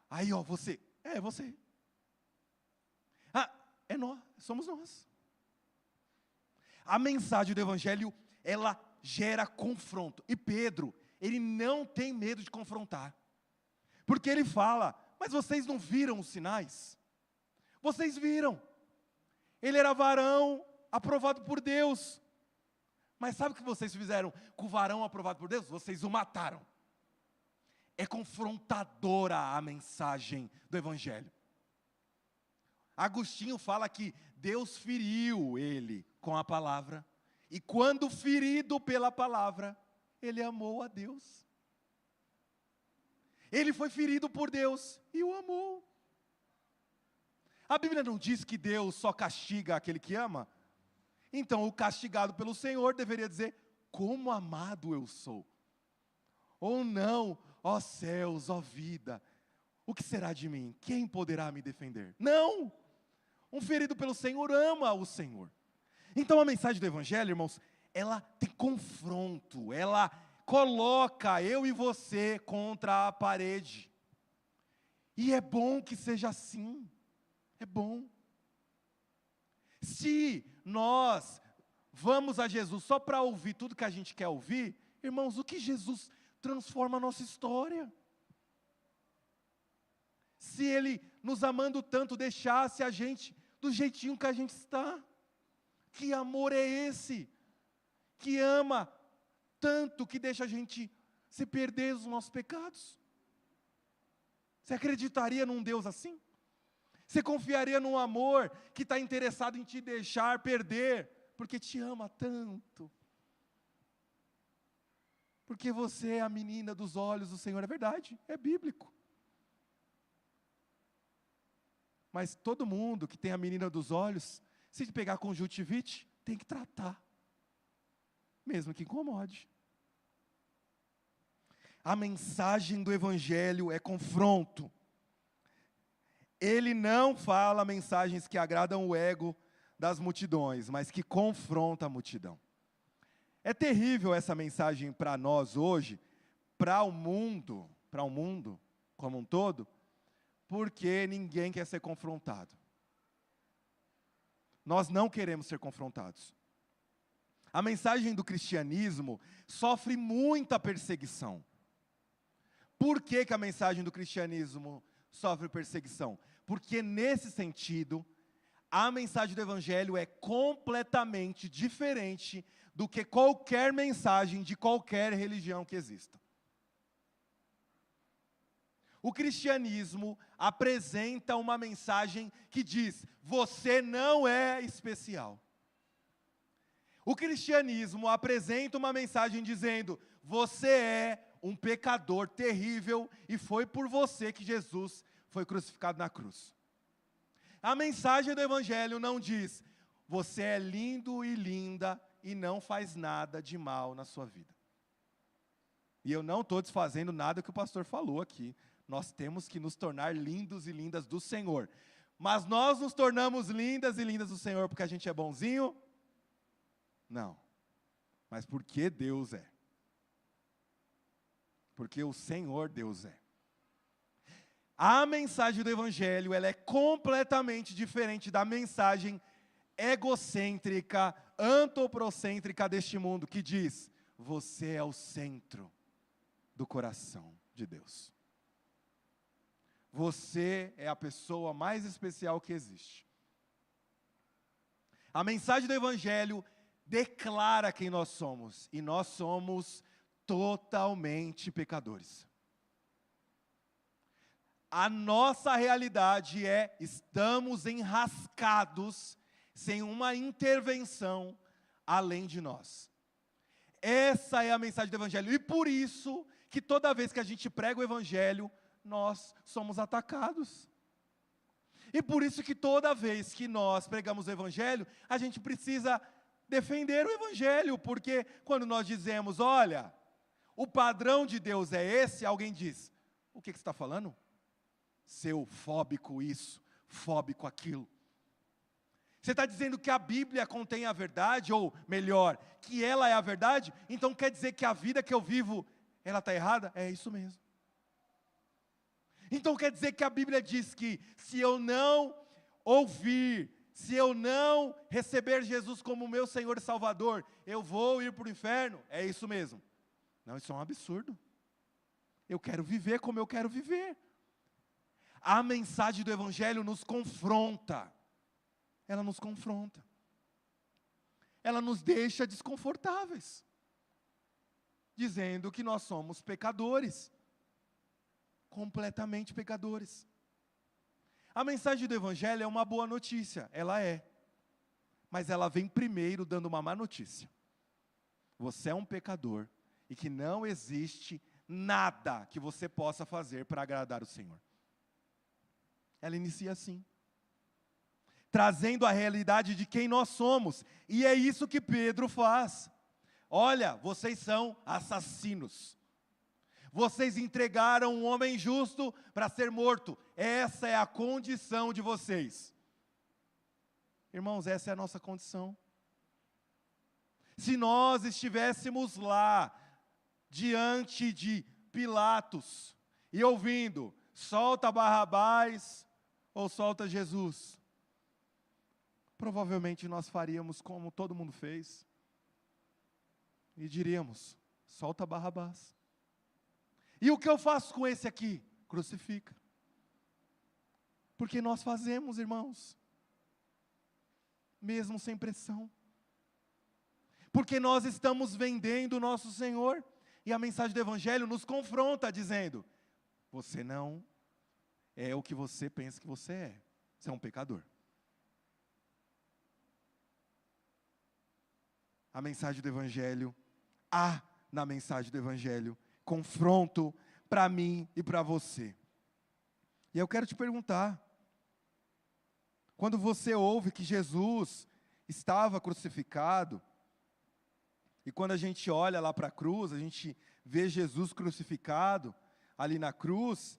Aí, ó, você. É você. Ah, é nós, somos nós. A mensagem do Evangelho, ela gera confronto. E Pedro, ele não tem medo de confrontar. Porque ele fala, mas vocês não viram os sinais? Vocês viram. Ele era varão aprovado por Deus. Mas sabe o que vocês fizeram com o varão aprovado por Deus? Vocês o mataram. É confrontadora a mensagem do Evangelho. Agostinho fala que Deus feriu ele com a palavra. E quando ferido pela palavra, ele amou a Deus. Ele foi ferido por Deus e o amou. A Bíblia não diz que Deus só castiga aquele que ama? Então, o castigado pelo Senhor deveria dizer, como amado eu sou. Ou não, ó céus, ó vida, o que será de mim? Quem poderá me defender? Não! Um ferido pelo Senhor ama o Senhor. Então, a mensagem do Evangelho, irmãos, ela tem confronto, ela coloca eu e você contra a parede. E é bom que seja assim, é bom. Se nós vamos a Jesus só para ouvir tudo que a gente quer ouvir, irmãos, o que Jesus transforma a nossa história? Se Ele, nos amando tanto, deixasse a gente do jeitinho que a gente está. Que amor é esse? Que ama tanto que deixa a gente se perder nos nossos pecados? Você acreditaria num Deus assim? Você confiaria num amor que está interessado em te deixar perder, porque te ama tanto? Porque você é a menina dos olhos do Senhor, é verdade, é bíblico. Mas todo mundo que tem a menina dos olhos, se pegar conjuntivite, tem que tratar, mesmo que incomode. A mensagem do Evangelho é confronto. Ele não fala mensagens que agradam o ego das multidões, mas que confronta a multidão. É terrível essa mensagem para nós hoje, para o mundo como um todo, porque ninguém quer ser confrontado. Nós não queremos ser confrontados. A mensagem do cristianismo sofre muita perseguição. Por que a mensagem do cristianismo sofre perseguição? Porque nesse sentido, a mensagem do Evangelho é completamente diferente do que qualquer mensagem de qualquer religião que exista. O cristianismo apresenta uma mensagem que diz, você não é especial. O cristianismo apresenta uma mensagem dizendo, você é um pecador terrível e foi por você que Jesus foi crucificado na cruz. A mensagem do Evangelho não diz, você é lindo e linda e não faz nada de mal na sua vida. E eu não estou desfazendo nada que o pastor falou aqui. Nós temos que nos tornar lindos e lindas do Senhor. Mas nós nos tornamos lindas e lindas do Senhor porque a gente é bonzinho? Não. Mas porque Deus é. Porque o Senhor Deus é. A mensagem do Evangelho, ela é completamente diferente da mensagem egocêntrica, antropocêntrica deste mundo, que diz: você é o centro do coração de Deus. Você é a pessoa mais especial que existe. A mensagem do Evangelho declara quem nós somos, e nós somos totalmente pecadores. A nossa realidade é: estamos enrascados, sem uma intervenção além de nós. Essa é a mensagem do Evangelho, e por isso que toda vez que a gente prega o Evangelho, nós somos atacados. E por isso que toda vez que nós pregamos o Evangelho, a gente precisa defender o Evangelho, porque quando nós dizemos: olha, o padrão de Deus é esse, alguém diz: o que você está falando? Seu fóbico isso, fóbico aquilo. Você está dizendo que a Bíblia contém a verdade, ou melhor, que ela é a verdade, então quer dizer que a vida que eu vivo, ela está errada? É isso mesmo. Então quer dizer que a Bíblia diz que se eu não ouvir, se eu não receber Jesus como meu Senhor e Salvador, eu vou ir para o inferno? É isso mesmo. Não, isso é um absurdo. Eu quero viver como eu quero viver. A mensagem do Evangelho nos confronta. Ela nos confronta. Ela nos deixa desconfortáveis, dizendo que nós somos pecadores. Completamente pecadores. A mensagem do Evangelho é uma boa notícia, ela é. Mas ela vem primeiro dando uma má notícia. Você é um pecador e que não existe nada que você possa fazer para agradar o Senhor. Ela inicia assim, trazendo a realidade de quem nós somos. E é isso que Pedro faz. Olha, vocês são assassinos. Vocês entregaram um homem justo para ser morto. Essa é a condição de vocês. Irmãos, essa é a nossa condição. Se nós estivéssemos lá, diante de Pilatos, e ouvindo: solta Barrabás ou solta Jesus, provavelmente nós faríamos como todo mundo fez, e diríamos: solta Barrabás. E o que eu faço com esse aqui? Crucifica. Porque nós fazemos, irmãos, mesmo sem pressão. Porque nós estamos vendendo o nosso Senhor, e a mensagem do Evangelho nos confronta, dizendo: você não é o que você pensa que você é. Você é um pecador. A mensagem do Evangelho, na mensagem do Evangelho, confronto para mim e para você. E eu quero te perguntar: quando você ouve que Jesus estava crucificado, e quando a gente olha lá para a cruz, a gente vê Jesus crucificado ali na cruz,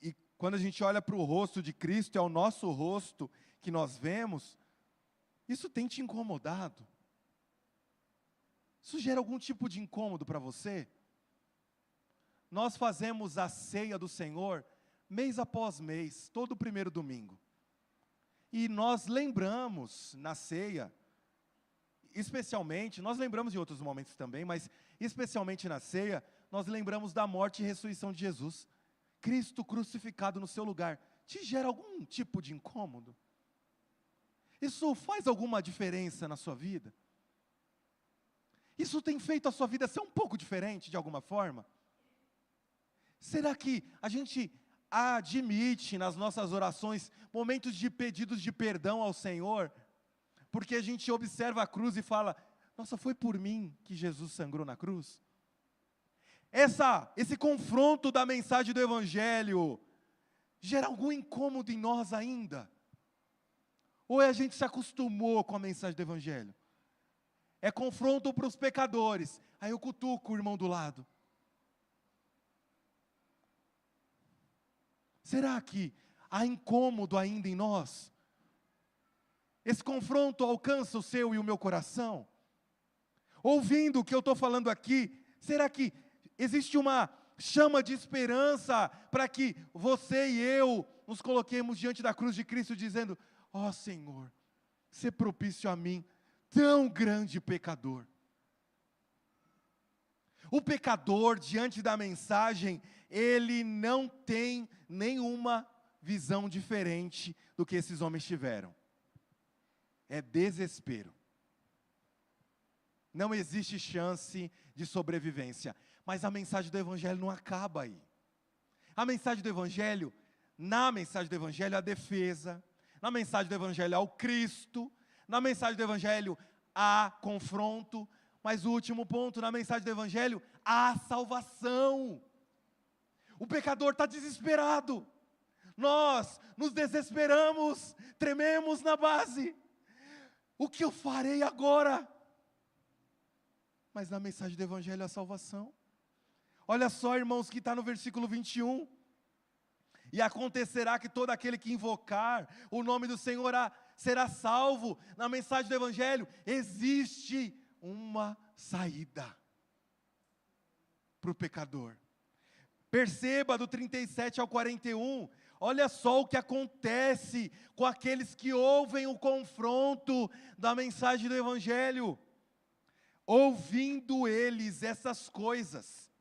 e quando a gente olha para o rosto de Cristo, é o nosso rosto que nós vemos, isso tem te incomodado? Isso gera algum tipo de incômodo para você? Nós fazemos a ceia do Senhor mês após mês, todo primeiro domingo. E nós lembramos na ceia, especialmente, nós lembramos em outros momentos também, mas especialmente na ceia, nós lembramos da morte e ressurreição de Jesus. Cristo crucificado no seu lugar. Te gera algum tipo de incômodo? Isso faz alguma diferença na sua vida? Isso tem feito a sua vida ser um pouco diferente de alguma forma? Será que a gente admite nas nossas orações momentos de pedidos de perdão ao Senhor, porque a gente observa a cruz e fala: nossa, foi por mim que Jesus sangrou na cruz? Esse confronto da mensagem do Evangelho gera algum incômodo em nós ainda? Ou a gente se acostumou com a mensagem do Evangelho? É confronto para os pecadores, aí eu cutuco o irmão do lado. Será que há incômodo ainda em nós? Esse confronto alcança o seu e o meu coração? Ouvindo o que eu estou falando aqui, será que existe uma chama de esperança para que você e eu nos coloquemos diante da cruz de Cristo dizendo: ó Senhor, sê propício a mim, tão grande pecador. O pecador, diante da mensagem, ele não tem nenhuma visão diferente do que esses homens tiveram. É desespero. Não existe chance de sobrevivência. Mas a mensagem do Evangelho não acaba aí. A mensagem do Evangelho, na mensagem do Evangelho, a defesa. Na mensagem do Evangelho, ao Cristo. Na mensagem do Evangelho, há confronto. Mas o último ponto, na mensagem do Evangelho, há salvação. O pecador está desesperado. Nós nos desesperamos, trememos na base. O que eu farei agora? Mas na mensagem do Evangelho há salvação. Olha só, irmãos, que está no versículo 21. E acontecerá que todo aquele que invocar o nome do Senhor será salvo. Na mensagem do Evangelho existe uma saída para o pecador. Perceba do 37 ao 41, olha só o que acontece com aqueles que ouvem o confronto da mensagem do Evangelho. Ouvindo eles essas coisas,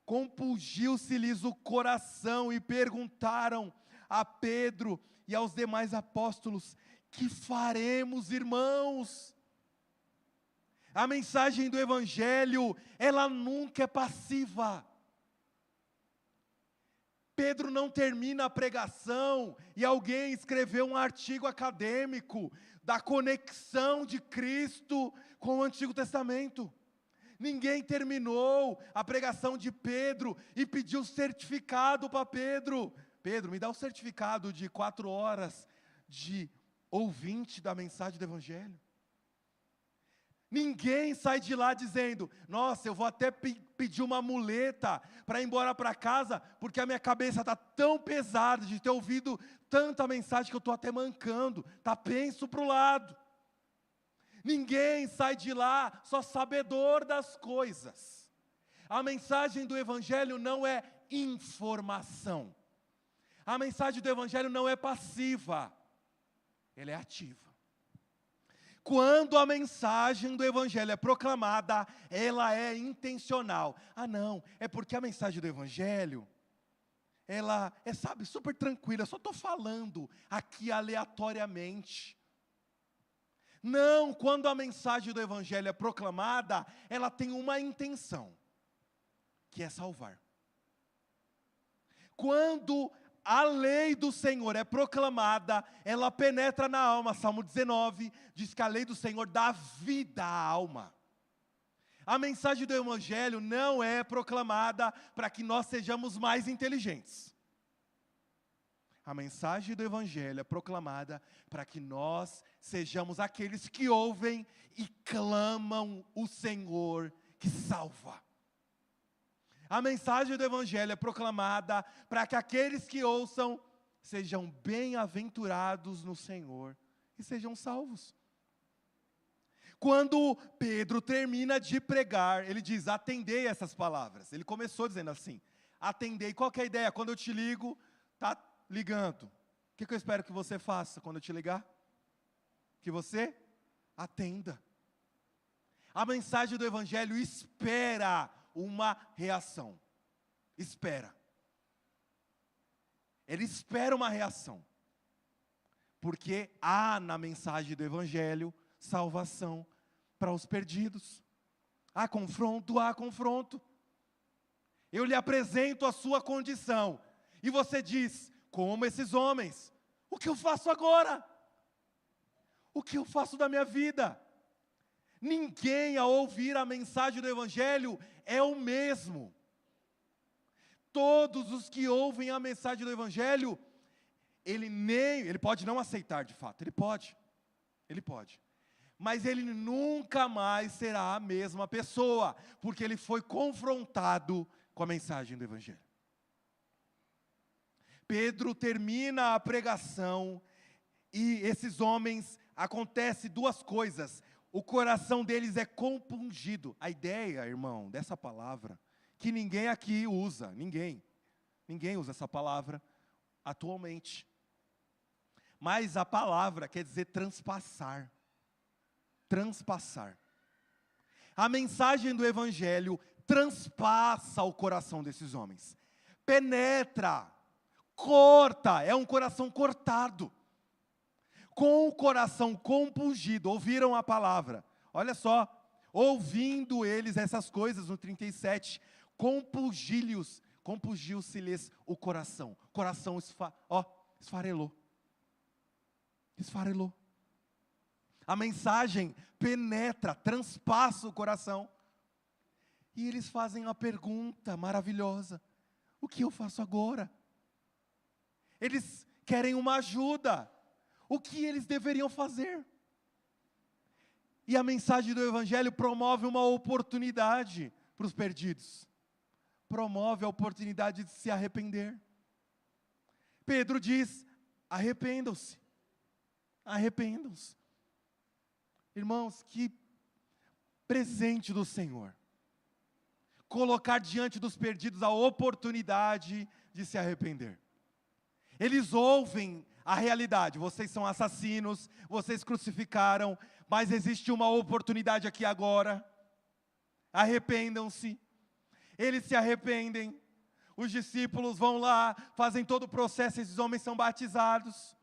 compungiu-se-lhes o coração e perguntaram a Pedro e aos demais apóstolos: que faremos, irmãos? A mensagem do Evangelho, ela nunca é passiva. Pedro não termina a pregação e alguém escreveu um artigo acadêmico da conexão de Cristo com o Antigo Testamento. Ninguém terminou a pregação de Pedro e pediu certificado para Pedro. Pedro, me dá o certificado de 4 horas de ouvinte da mensagem do Evangelho. Ninguém sai de lá dizendo: nossa, eu vou até pedir uma muleta para ir embora para casa, porque a minha cabeça está tão pesada de ter ouvido tanta mensagem que eu estou até mancando, está penso para o lado. Ninguém sai de lá só sabedor das coisas. A mensagem do Evangelho não é informação. A mensagem do Evangelho não é passiva, ela é ativa. Quando a mensagem do Evangelho é proclamada, ela é intencional. Ah não, é porque a mensagem do Evangelho, ela é, sabe, super tranquila, eu só estou falando aqui aleatoriamente. Não, quando a mensagem do Evangelho é proclamada, ela tem uma intenção, que é salvar. Quando a lei do Senhor é proclamada, ela penetra na alma. Salmo 19 diz que a lei do Senhor dá vida à alma. A mensagem do Evangelho não é proclamada para que nós sejamos mais inteligentes. A mensagem do Evangelho é proclamada para que nós sejamos aqueles que ouvem e clamam o Senhor que salva. A mensagem do Evangelho é proclamada para que aqueles que ouçam sejam bem-aventurados no Senhor e sejam salvos. Quando Pedro termina de pregar, ele diz: atendei essas palavras. Ele começou dizendo assim: atendei. Qual que é a ideia? Quando eu te ligo, está ligando. O que eu espero que você faça quando eu te ligar? Que você atenda. A mensagem do Evangelho espera uma reação. Espera. Ele espera uma reação. Porque há na mensagem do Evangelho salvação para os perdidos. Há confronto, há confronto. Eu lhe apresento a sua condição. E você diz: como esses homens, o que eu faço agora? O que eu faço da minha vida? Ninguém, ao ouvir a mensagem do Evangelho, é o mesmo. Todos os que ouvem a mensagem do Evangelho, ele pode não aceitar de fato, ele pode, mas ele nunca mais será a mesma pessoa, porque ele foi confrontado com a mensagem do Evangelho. Pedro termina a pregação e esses homens, acontece 2 coisas. O coração deles é compungido. A ideia, irmão, dessa palavra, que ninguém aqui usa, ninguém usa essa palavra atualmente. Mas a palavra quer dizer transpassar. Transpassar. A mensagem do Evangelho transpassa o coração desses homens. Penetra, corta, é um coração cortado. Com o coração compungido, ouviram a palavra. Olha só, ouvindo eles essas coisas, no 37, compungiu-se-lhes o coração. Coração esfarelou. Esfarelou. A mensagem penetra, transpassa o coração. E eles fazem uma pergunta maravilhosa: o que eu faço agora? Eles querem uma ajuda. O que eles deveriam fazer? E a mensagem do Evangelho promove uma oportunidade para os perdidos. Promove a oportunidade de se arrepender. Pedro diz: arrependam-se. Arrependam-se. Irmãos, que presente do Senhor. Colocar diante dos perdidos a oportunidade de se arrepender. Eles ouvem a realidade: vocês são assassinos, vocês crucificaram, mas existe uma oportunidade aqui agora. Arrependam-se. Eles se arrependem. Os discípulos vão lá, fazem todo o processo, esses homens são batizados.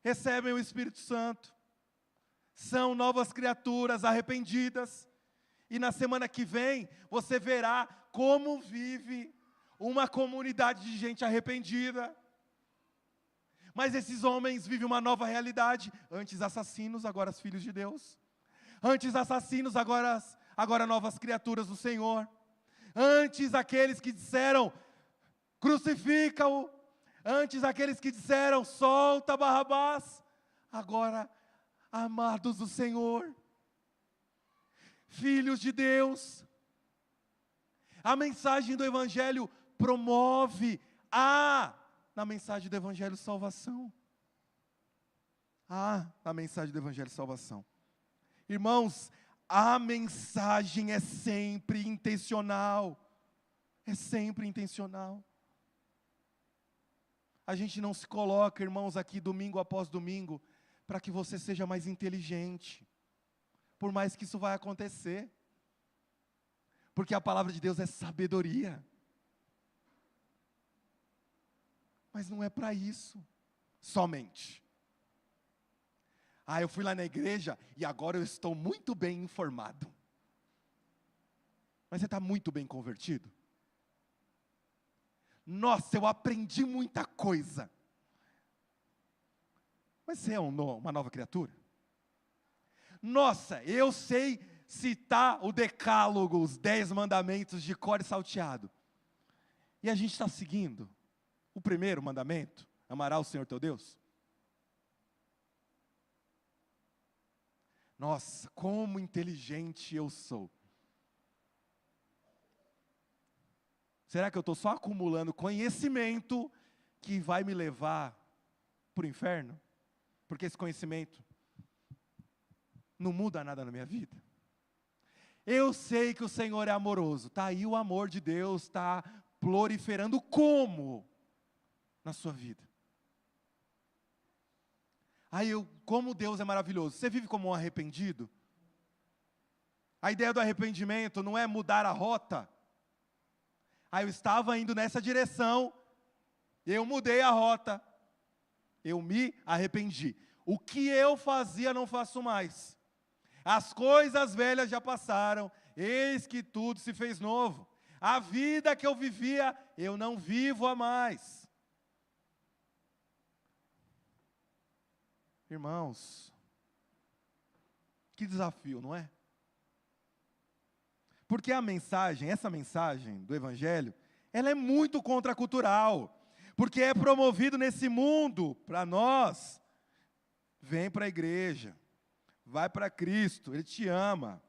Recebem o Espírito Santo. São novas criaturas arrependidas. E na semana que vem, você verá como vive uma comunidade de gente arrependida. Mas esses homens vivem uma nova realidade. Antes assassinos, agora os filhos de Deus. Antes assassinos, agora novas criaturas do Senhor. Antes aqueles que disseram: crucifica-o. Antes aqueles que disseram: solta Barrabás. Agora amados do Senhor. Filhos de Deus. A mensagem do Evangelho promove na mensagem do Evangelho salvação. Na mensagem do Evangelho salvação. Irmãos, a mensagem é sempre intencional. É sempre intencional. A gente não se coloca, irmãos, aqui domingo após domingo, para que você seja mais inteligente. Por mais que isso vai acontecer. Porque a palavra de Deus é sabedoria. Mas não é para isso, somente. Eu fui lá na igreja e agora eu estou muito bem informado. Mas você está muito bem convertido? Nossa, eu aprendi muita coisa. Mas você é uma nova criatura? Nossa, eu sei citar o decálogo, os 10 mandamentos de cor e salteado. E a gente está seguindo o primeiro mandamento: amará o Senhor teu Deus. Nossa, como inteligente eu sou. Será que eu estou só acumulando conhecimento que vai me levar para o inferno? Porque esse conhecimento não muda nada na minha vida. Eu sei que o Senhor é amoroso. Está aí o amor de Deus, está proliferando como na sua vida? Como Deus é maravilhoso. Você vive como um arrependido? A ideia do arrependimento não é mudar a rota. Eu estava indo nessa direção, eu mudei a rota, eu me arrependi. O que eu fazia não faço mais. As coisas velhas já passaram, eis que tudo se fez novo. A vida que eu vivia, eu não vivo a mais. Irmãos, que desafio, não é? Porque essa mensagem do Evangelho, ela é muito contracultural. Porque é promovido nesse mundo, para nós, vem para a igreja, vai para Cristo, Ele te ama.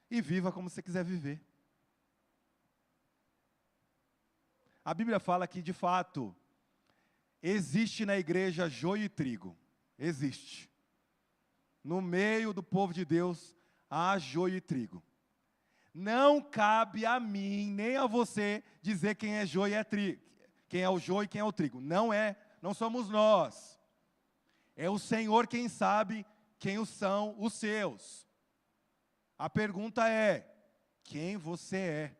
E viva como você quiser viver. A Bíblia fala que, de fato, existe na igreja joio e trigo. Existe. No meio do povo de Deus, há joio e trigo. Não cabe a mim, nem a você, dizer quem é joio e é trigo. Quem é o joio e quem é o trigo. Não é, não somos nós. É o Senhor quem sabe quem são os seus. A pergunta é: quem você é?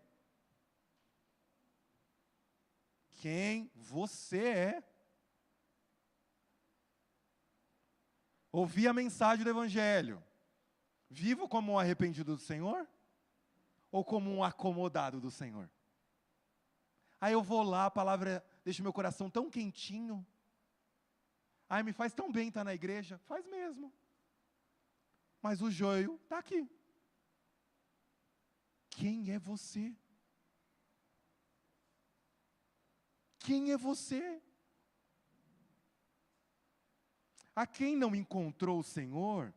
Quem você é? Ouvi a mensagem do Evangelho. Vivo como um arrependido do Senhor? Ou como um acomodado do Senhor? Aí eu vou lá, a palavra deixa meu coração tão quentinho. Ai, me faz tão bem estar na igreja. Faz mesmo. Mas o joio está aqui. Quem é você? Quem é você? A quem não encontrou o Senhor,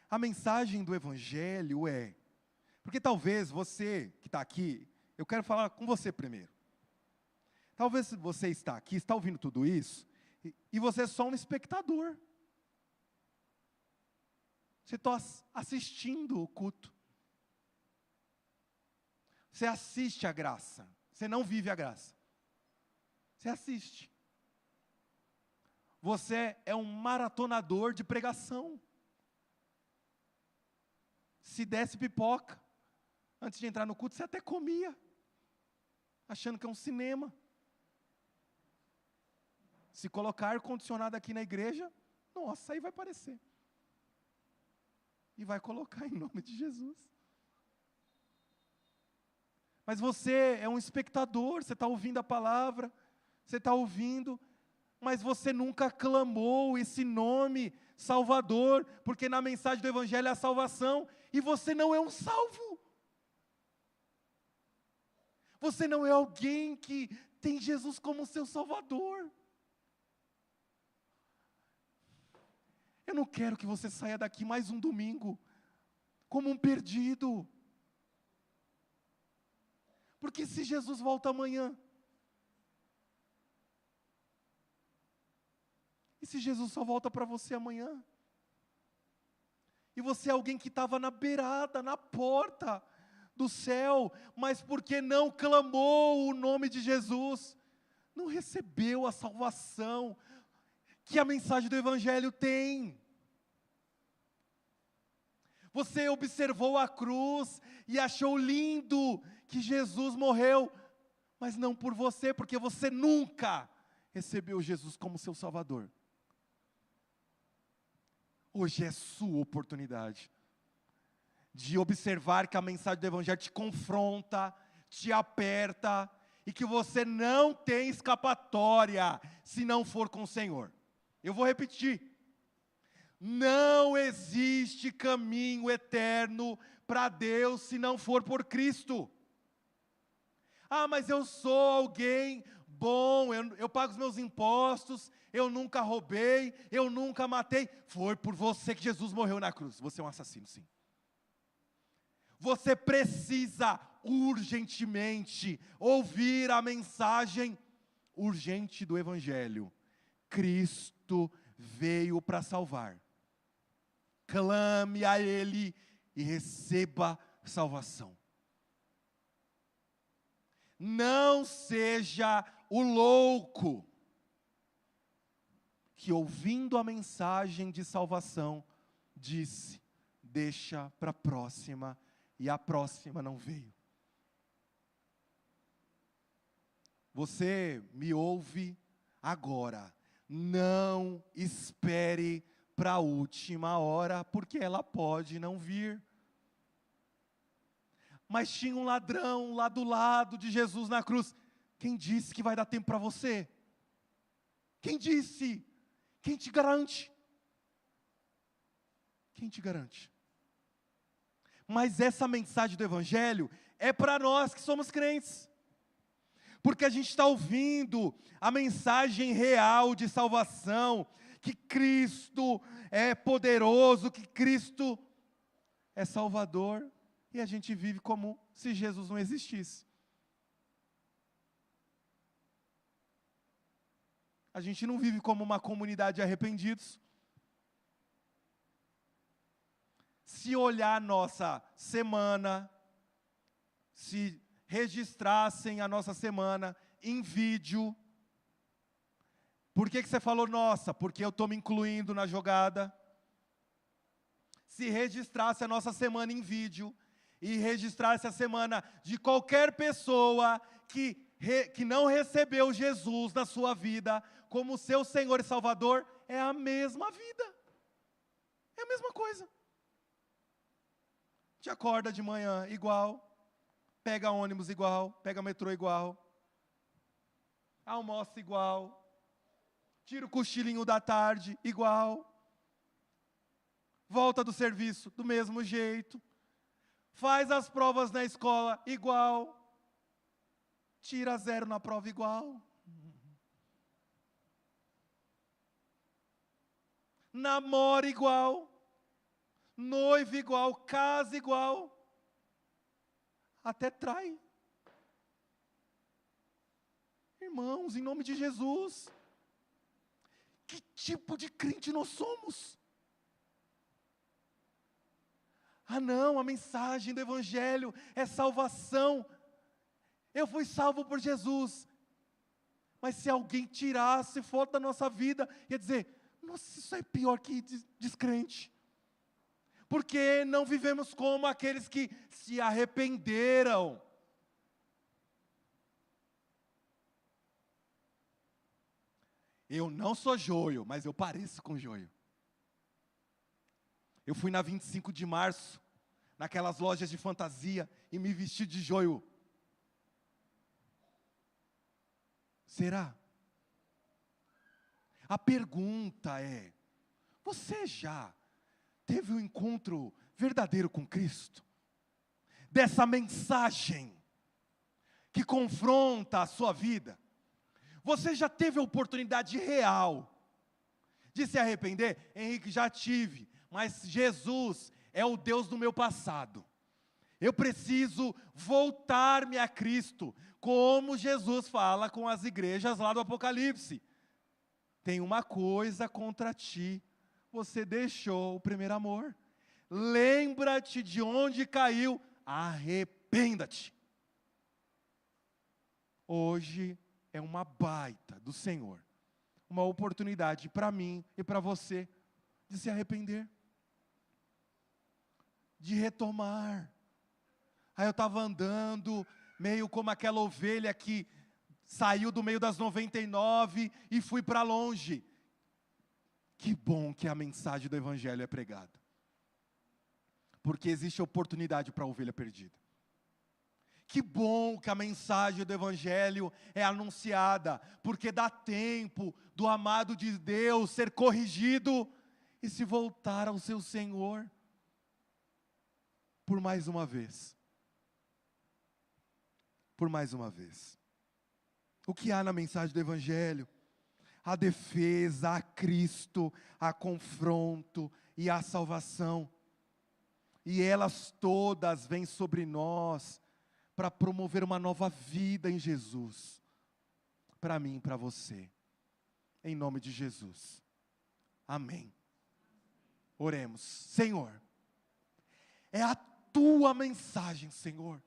a mensagem do Evangelho é, porque talvez você que está aqui, eu quero falar com você primeiro. Talvez você está aqui, está ouvindo tudo isso, e você é só um espectador. Você está assistindo o culto. Você assiste a graça. Você não vive a graça. Você assiste. Você é um maratonador de pregação. Se desse pipoca, antes de entrar no culto, você até comia, achando que é um cinema. Se colocar ar-condicionado aqui na igreja, nossa, aí vai parecer. E vai colocar em nome de Jesus. Mas você é um espectador, você está ouvindo a palavra, você está ouvindo, mas você nunca clamou esse nome Salvador, porque na mensagem do Evangelho é a salvação, e você não é um salvo. Você não é alguém que tem Jesus como seu Salvador. Eu não quero que você saia daqui mais um domingo como um perdido. Porque se Jesus volta amanhã, e se Jesus só volta para você amanhã? E você é alguém que estava na beirada, na porta do céu, mas porque não clamou o nome de Jesus, não recebeu a salvação que a mensagem do Evangelho tem. Você observou a cruz e achou lindo que Jesus morreu, mas não por você, porque você nunca recebeu Jesus como seu Salvador. Hoje é sua oportunidade de observar que a mensagem do Evangelho te confronta, te aperta, e que você não tem escapatória se não for com o Senhor. Eu vou repetir. Não existe caminho eterno para Deus se não for por Cristo. Ah, mas eu sou alguém bom, eu pago os meus impostos, eu nunca roubei, eu nunca matei. Foi por você que Jesus morreu na cruz. Você é um assassino, sim. Você precisa urgentemente ouvir a mensagem urgente do Evangelho. Cristo veio para salvar. Clame a Ele e receba salvação. Não seja o louco que, ouvindo a mensagem de salvação, disse: deixa para a próxima, e a próxima não veio. Você me ouve agora. Não espere para a última hora, porque ela pode não vir. Mas tinha um ladrão lá do lado de Jesus na cruz. Quem disse que vai dar tempo para você? Quem disse? Quem te garante? Quem te garante? Mas essa mensagem do Evangelho é para nós que somos crentes. Porque a gente está ouvindo a mensagem real de salvação, que Cristo é poderoso, que Cristo é Salvador, e a gente vive como se Jesus não existisse. A gente não vive como uma comunidade de arrependidos. se olhar a nossa semana, se registrassem a nossa semana em vídeo. Por que você falou, nossa? Porque eu estou me incluindo na jogada. Se registrasse a nossa semana em vídeo e registrasse a semana de qualquer pessoa que não recebeu Jesus na sua vida como seu Senhor e Salvador, é a mesma vida. É a mesma coisa. Te acorda de manhã igual, pega ônibus igual, pega metrô igual, almoça igual, tira o cochilinho da tarde igual, volta do serviço do mesmo jeito, faz as provas na escola igual, tira 0 na prova igual. Namora igual, noiva igual, casa igual, até trai. Irmãos, em nome de Jesus, que tipo de crente nós somos? Ah não, a mensagem do Evangelho é salvação. Eu fui salvo por Jesus. Mas se alguém tirasse foto da nossa vida, ia dizer, nossa, isso é pior que descrente. Porque não vivemos como aqueles que se arrependeram. Eu não sou joio, mas eu pareço com joio. Eu fui na 25 de março, naquelas lojas de fantasia, e me vesti de joio. Será? A pergunta é, você já teve um encontro verdadeiro com Cristo? Dessa mensagem que confronta a sua vida? Você já teve a oportunidade real de se arrepender? Henrique, já tive, mas Jesus é o Deus do meu passado. Eu preciso voltar-me a Cristo, como Jesus fala com as igrejas lá do Apocalipse. Tem uma coisa contra ti, você deixou o primeiro amor. Lembra-te de onde caiu, arrependa-te. Hoje é uma baita do Senhor, uma oportunidade para mim e para você de se arrepender, de retomar. Aí eu estava andando, meio como aquela ovelha que saiu do meio das 99 e fui para longe. Que bom que a mensagem do Evangelho é pregada, porque existe oportunidade para a ovelha perdida. Que bom que a mensagem do Evangelho é anunciada, porque dá tempo do amado de Deus ser corrigido e se voltar ao seu Senhor por mais uma vez. Por mais uma vez. O que há na mensagem do Evangelho? A defesa, a Cristo, a confronto e a salvação. E elas todas vêm sobre nós para promover uma nova vida em Jesus, para mim e para você, em nome de Jesus, amém. Oremos. Senhor, é a tua mensagem, Senhor,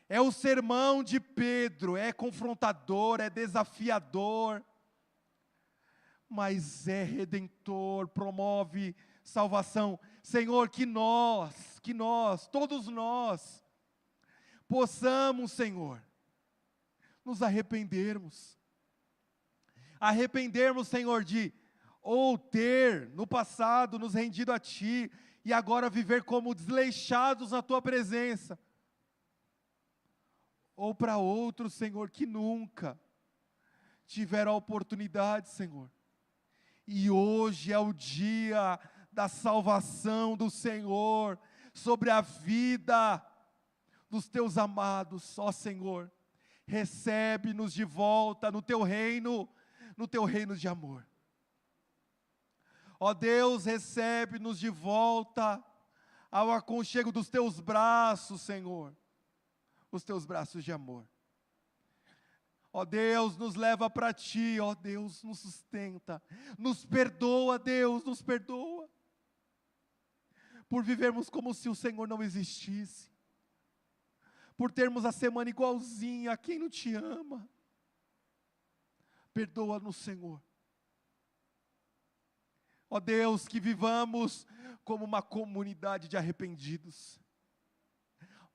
é o sermão de Pedro, é confrontador, é desafiador, mas é redentor, promove salvação. Senhor, que nós, todos nós, possamos, Senhor, nos arrependermos, Senhor, de ou ter no passado nos rendido a Ti, e agora viver como desleixados na Tua presença, ou para outros, Senhor, que nunca tiveram a oportunidade, Senhor, e hoje é o dia da salvação do Senhor, sobre a vida dos teus amados, ó Senhor, recebe-nos de volta no teu reino de amor. Ó Deus, recebe-nos de volta ao aconchego dos teus braços, Senhor, os teus braços de amor. Ó Deus, nos leva para ti, ó Deus, nos sustenta, nos perdoa, Deus, nos perdoa. por vivermos como se o Senhor não existisse, por termos a semana igualzinha a quem não te ama. Perdoa-nos, Senhor. Ó Deus, que vivamos como uma comunidade de arrependidos,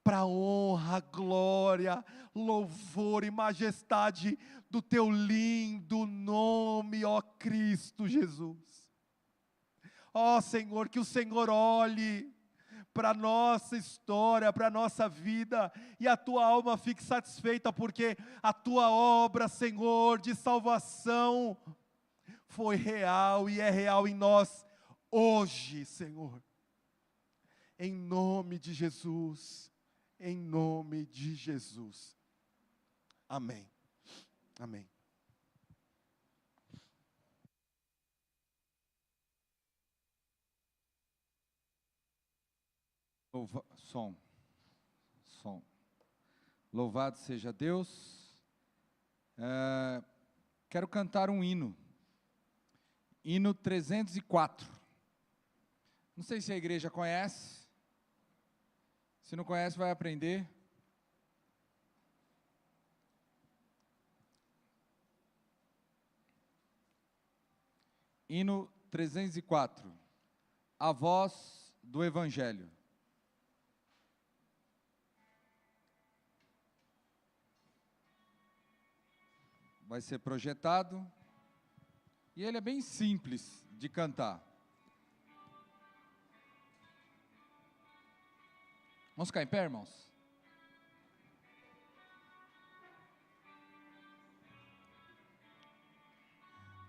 para honra, glória, louvor e majestade do teu lindo nome, ó Cristo Jesus. Ó Senhor, que o Senhor olhe para a nossa história, para a nossa vida, e a tua alma fique satisfeita, porque a tua obra, Senhor, de salvação, foi real e é real em nós hoje, Senhor. Em nome de Jesus, em nome de Jesus. Amém. Amém. Som. Louvado seja Deus. Quero cantar um hino. Hino 304. Não sei se a igreja conhece. Se não conhece, vai aprender. Hino 304. A voz do Evangelho. Vai ser projetado. E ele é bem simples de cantar. Vamos ficar em pé, irmãos?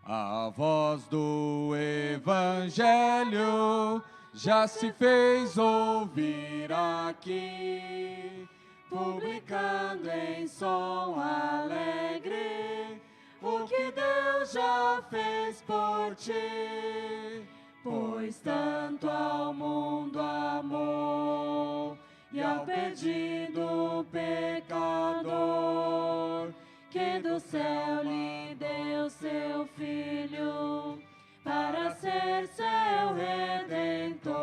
A voz do Evangelho já se fez ouvir aqui, publicando em som alegre o que Deus já fez por ti. Pois tanto ao mundo amou e ao perdido pecador, que do céu lhe deu seu Filho, para ser seu Redentor.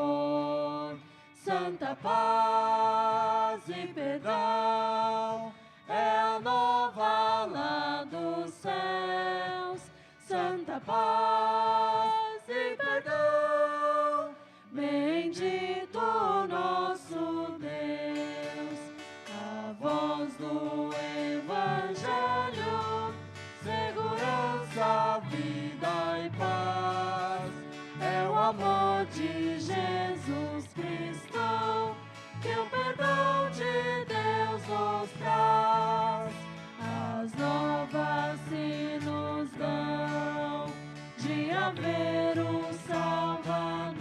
Santa paz e perdão é a nova lá dos céus. Santa paz e perdão, bendito nosso Deus. A voz do Evangelho, segurança, vida e paz, é o amor de Jesus Cristo, que o perdão de Deus nos traz. As novas se nos dão de haver um Salvador,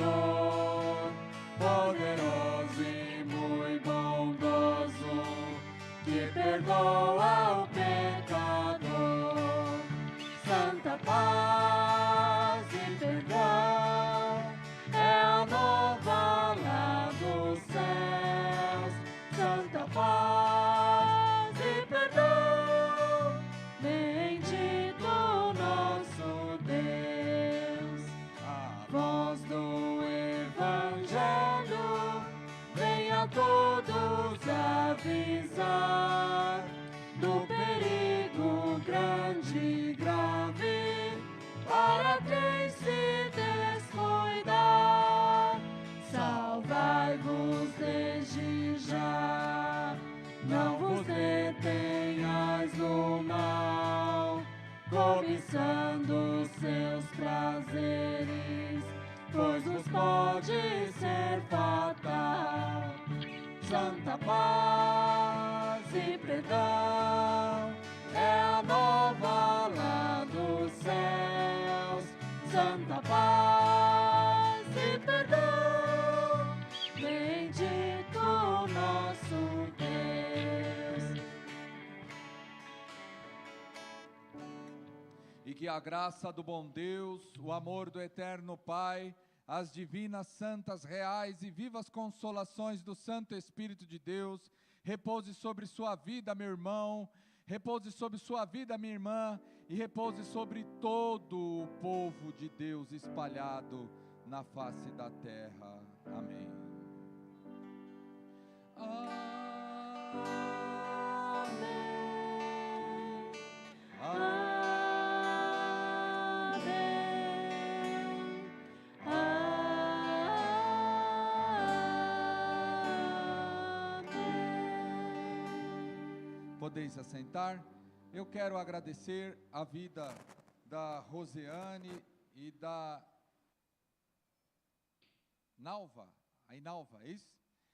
poderoso e muito bondoso, que perdoa o pecador. Santa paz e perdão é a nova lá dos céus. Santa paz e perdão, bendito nosso Deus. A voz do Evangelho vem a todos avisar do perigo grande e grave para quem se descuidar. Salvai-vos desde já, não vos detenhais no mal, cobiçando seus prazeres, pois nos pode ser fatal. Santa paz e perdão é a nova lá dos céus. Santa paz e perdão, bendito nosso Deus. E que a graça do bom Deus, o amor do eterno Pai, as divinas, santas, reais e vivas consolações do Santo Espírito de Deus, repouse sobre sua vida, meu irmão, repouse sobre sua vida, minha irmã, e repouse sobre todo o povo de Deus espalhado na face da terra. Amém. Podeis assentar. Eu quero agradecer a vida da Rosiane e da Nalva, a Inalva, é isso?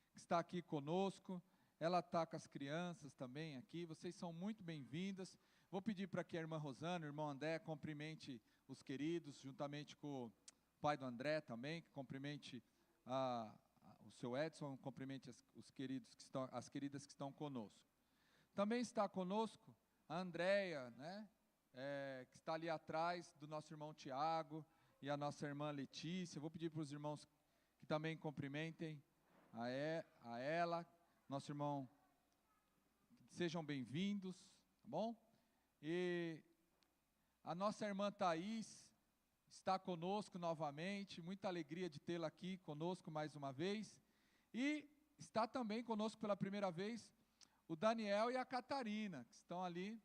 Que está aqui conosco. Ela está com as crianças também aqui. Vocês são muito bem-vindas. Vou pedir para que a irmã Rosana, o irmão André, cumprimente os queridos, juntamente com o pai do André também, que cumprimente o seu Edson, cumprimente os queridos que estão, as queridas que estão conosco. Também está conosco a Andréia, né, que está ali atrás do nosso irmão Tiago e a nossa irmã Letícia. Vou pedir para os irmãos que também cumprimentem a ela, nosso irmão, sejam bem-vindos, tá bom? E a nossa irmã Thaís está conosco novamente, muita alegria de tê-la aqui conosco mais uma vez. E está também conosco pela primeira vez o Daniel e a Catarina, que estão ali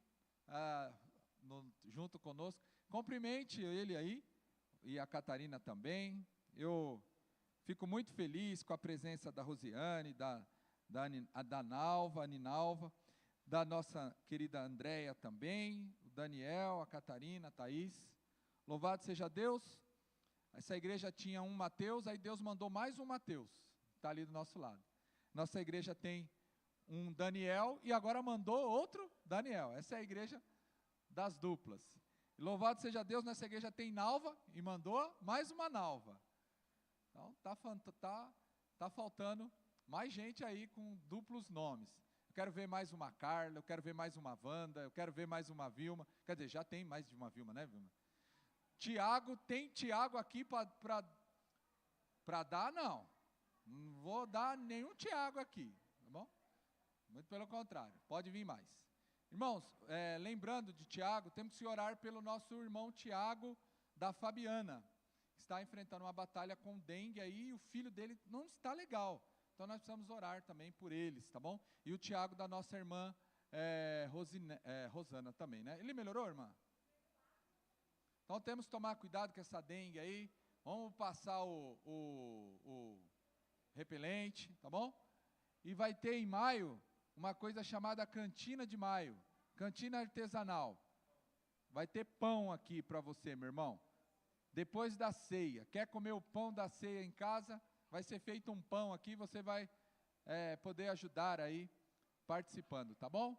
junto conosco. Cumprimente ele aí, e a Catarina também. Eu fico muito feliz com a presença da Rosiane, da Nalva, a Ninalva, da nossa querida Andréia também, o Daniel, a Catarina, a Thaís. Louvado seja Deus. Essa igreja tinha um Mateus, aí Deus mandou mais um Mateus, está ali do nosso lado. Nossa igreja tem um Daniel e agora mandou outro Daniel. Essa é a igreja das duplas. Louvado seja Deus, nessa igreja tem Nalva e mandou mais uma Nalva. Então tá faltando mais gente aí com duplos nomes. Eu quero ver mais uma Carla, eu quero ver mais uma Wanda, eu quero ver mais uma Vilma. Quer dizer, já tem mais de uma Vilma, né, Vilma? Tiago, tem Tiago aqui para dar? Não. Não vou dar nenhum Tiago aqui, tá bom? Muito pelo contrário, pode vir mais. Irmãos, lembrando de Tiago, temos que orar pelo nosso irmão Tiago da Fabiana, que está enfrentando uma batalha com dengue aí, e o filho dele não está legal. Então nós precisamos orar também por eles, tá bom? E o Tiago da nossa irmã Rosana também, né? Ele melhorou, irmã? Então temos que tomar cuidado com essa dengue aí. Vamos passar o repelente, tá bom? E vai ter em maio uma coisa chamada Cantina de Maio, cantina artesanal. Vai ter pão aqui para você, meu irmão. Depois da ceia, quer comer o pão da ceia em casa? Vai ser feito um pão aqui, você vai poder ajudar aí, participando, tá bom?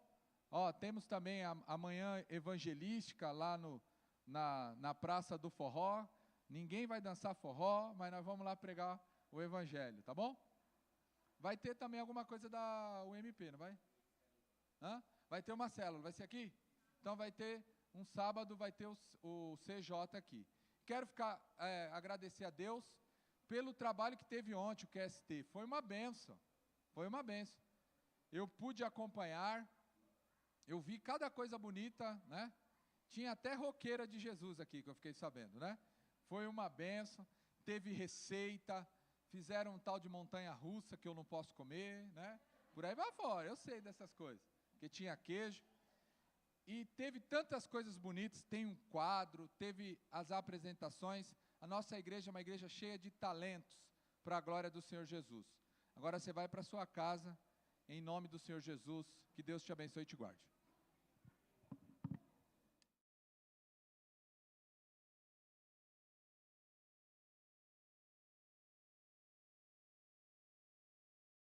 Ó, temos também a manhã evangelística lá na Praça do Forró. Ninguém vai dançar forró, mas nós vamos lá pregar o evangelho, tá bom? Vai ter também alguma coisa da UMP, não vai? Hã? Vai ter uma célula, vai ser aqui? Então vai ter, um sábado vai ter o CJ aqui. Quero agradecer a Deus pelo trabalho que teve ontem o QST. Foi uma bênção, foi uma bênção. Eu pude acompanhar, eu vi cada coisa bonita, né? Tinha até roqueira de Jesus aqui, que eu fiquei sabendo, né? Foi uma bênção, teve receita, fizeram um tal de montanha-russa que eu não posso comer, né? Por aí vai fora, eu sei dessas coisas, que tinha queijo. E teve tantas coisas bonitas, tem um quadro, teve as apresentações. A nossa igreja é uma igreja cheia de talentos para a glória do Senhor Jesus. Agora você vai para sua casa, em nome do Senhor Jesus, que Deus te abençoe e te guarde.